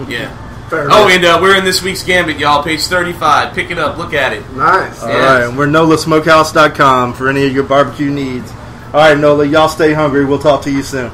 Yeah. And we're in this week's Gambit, y'all. Page 35. Pick it up. Look at it. Nice. All right. And we're NOLASmokehouse.com for any of your barbecue needs. All right, Nola. Y'all stay hungry. We'll talk to you soon.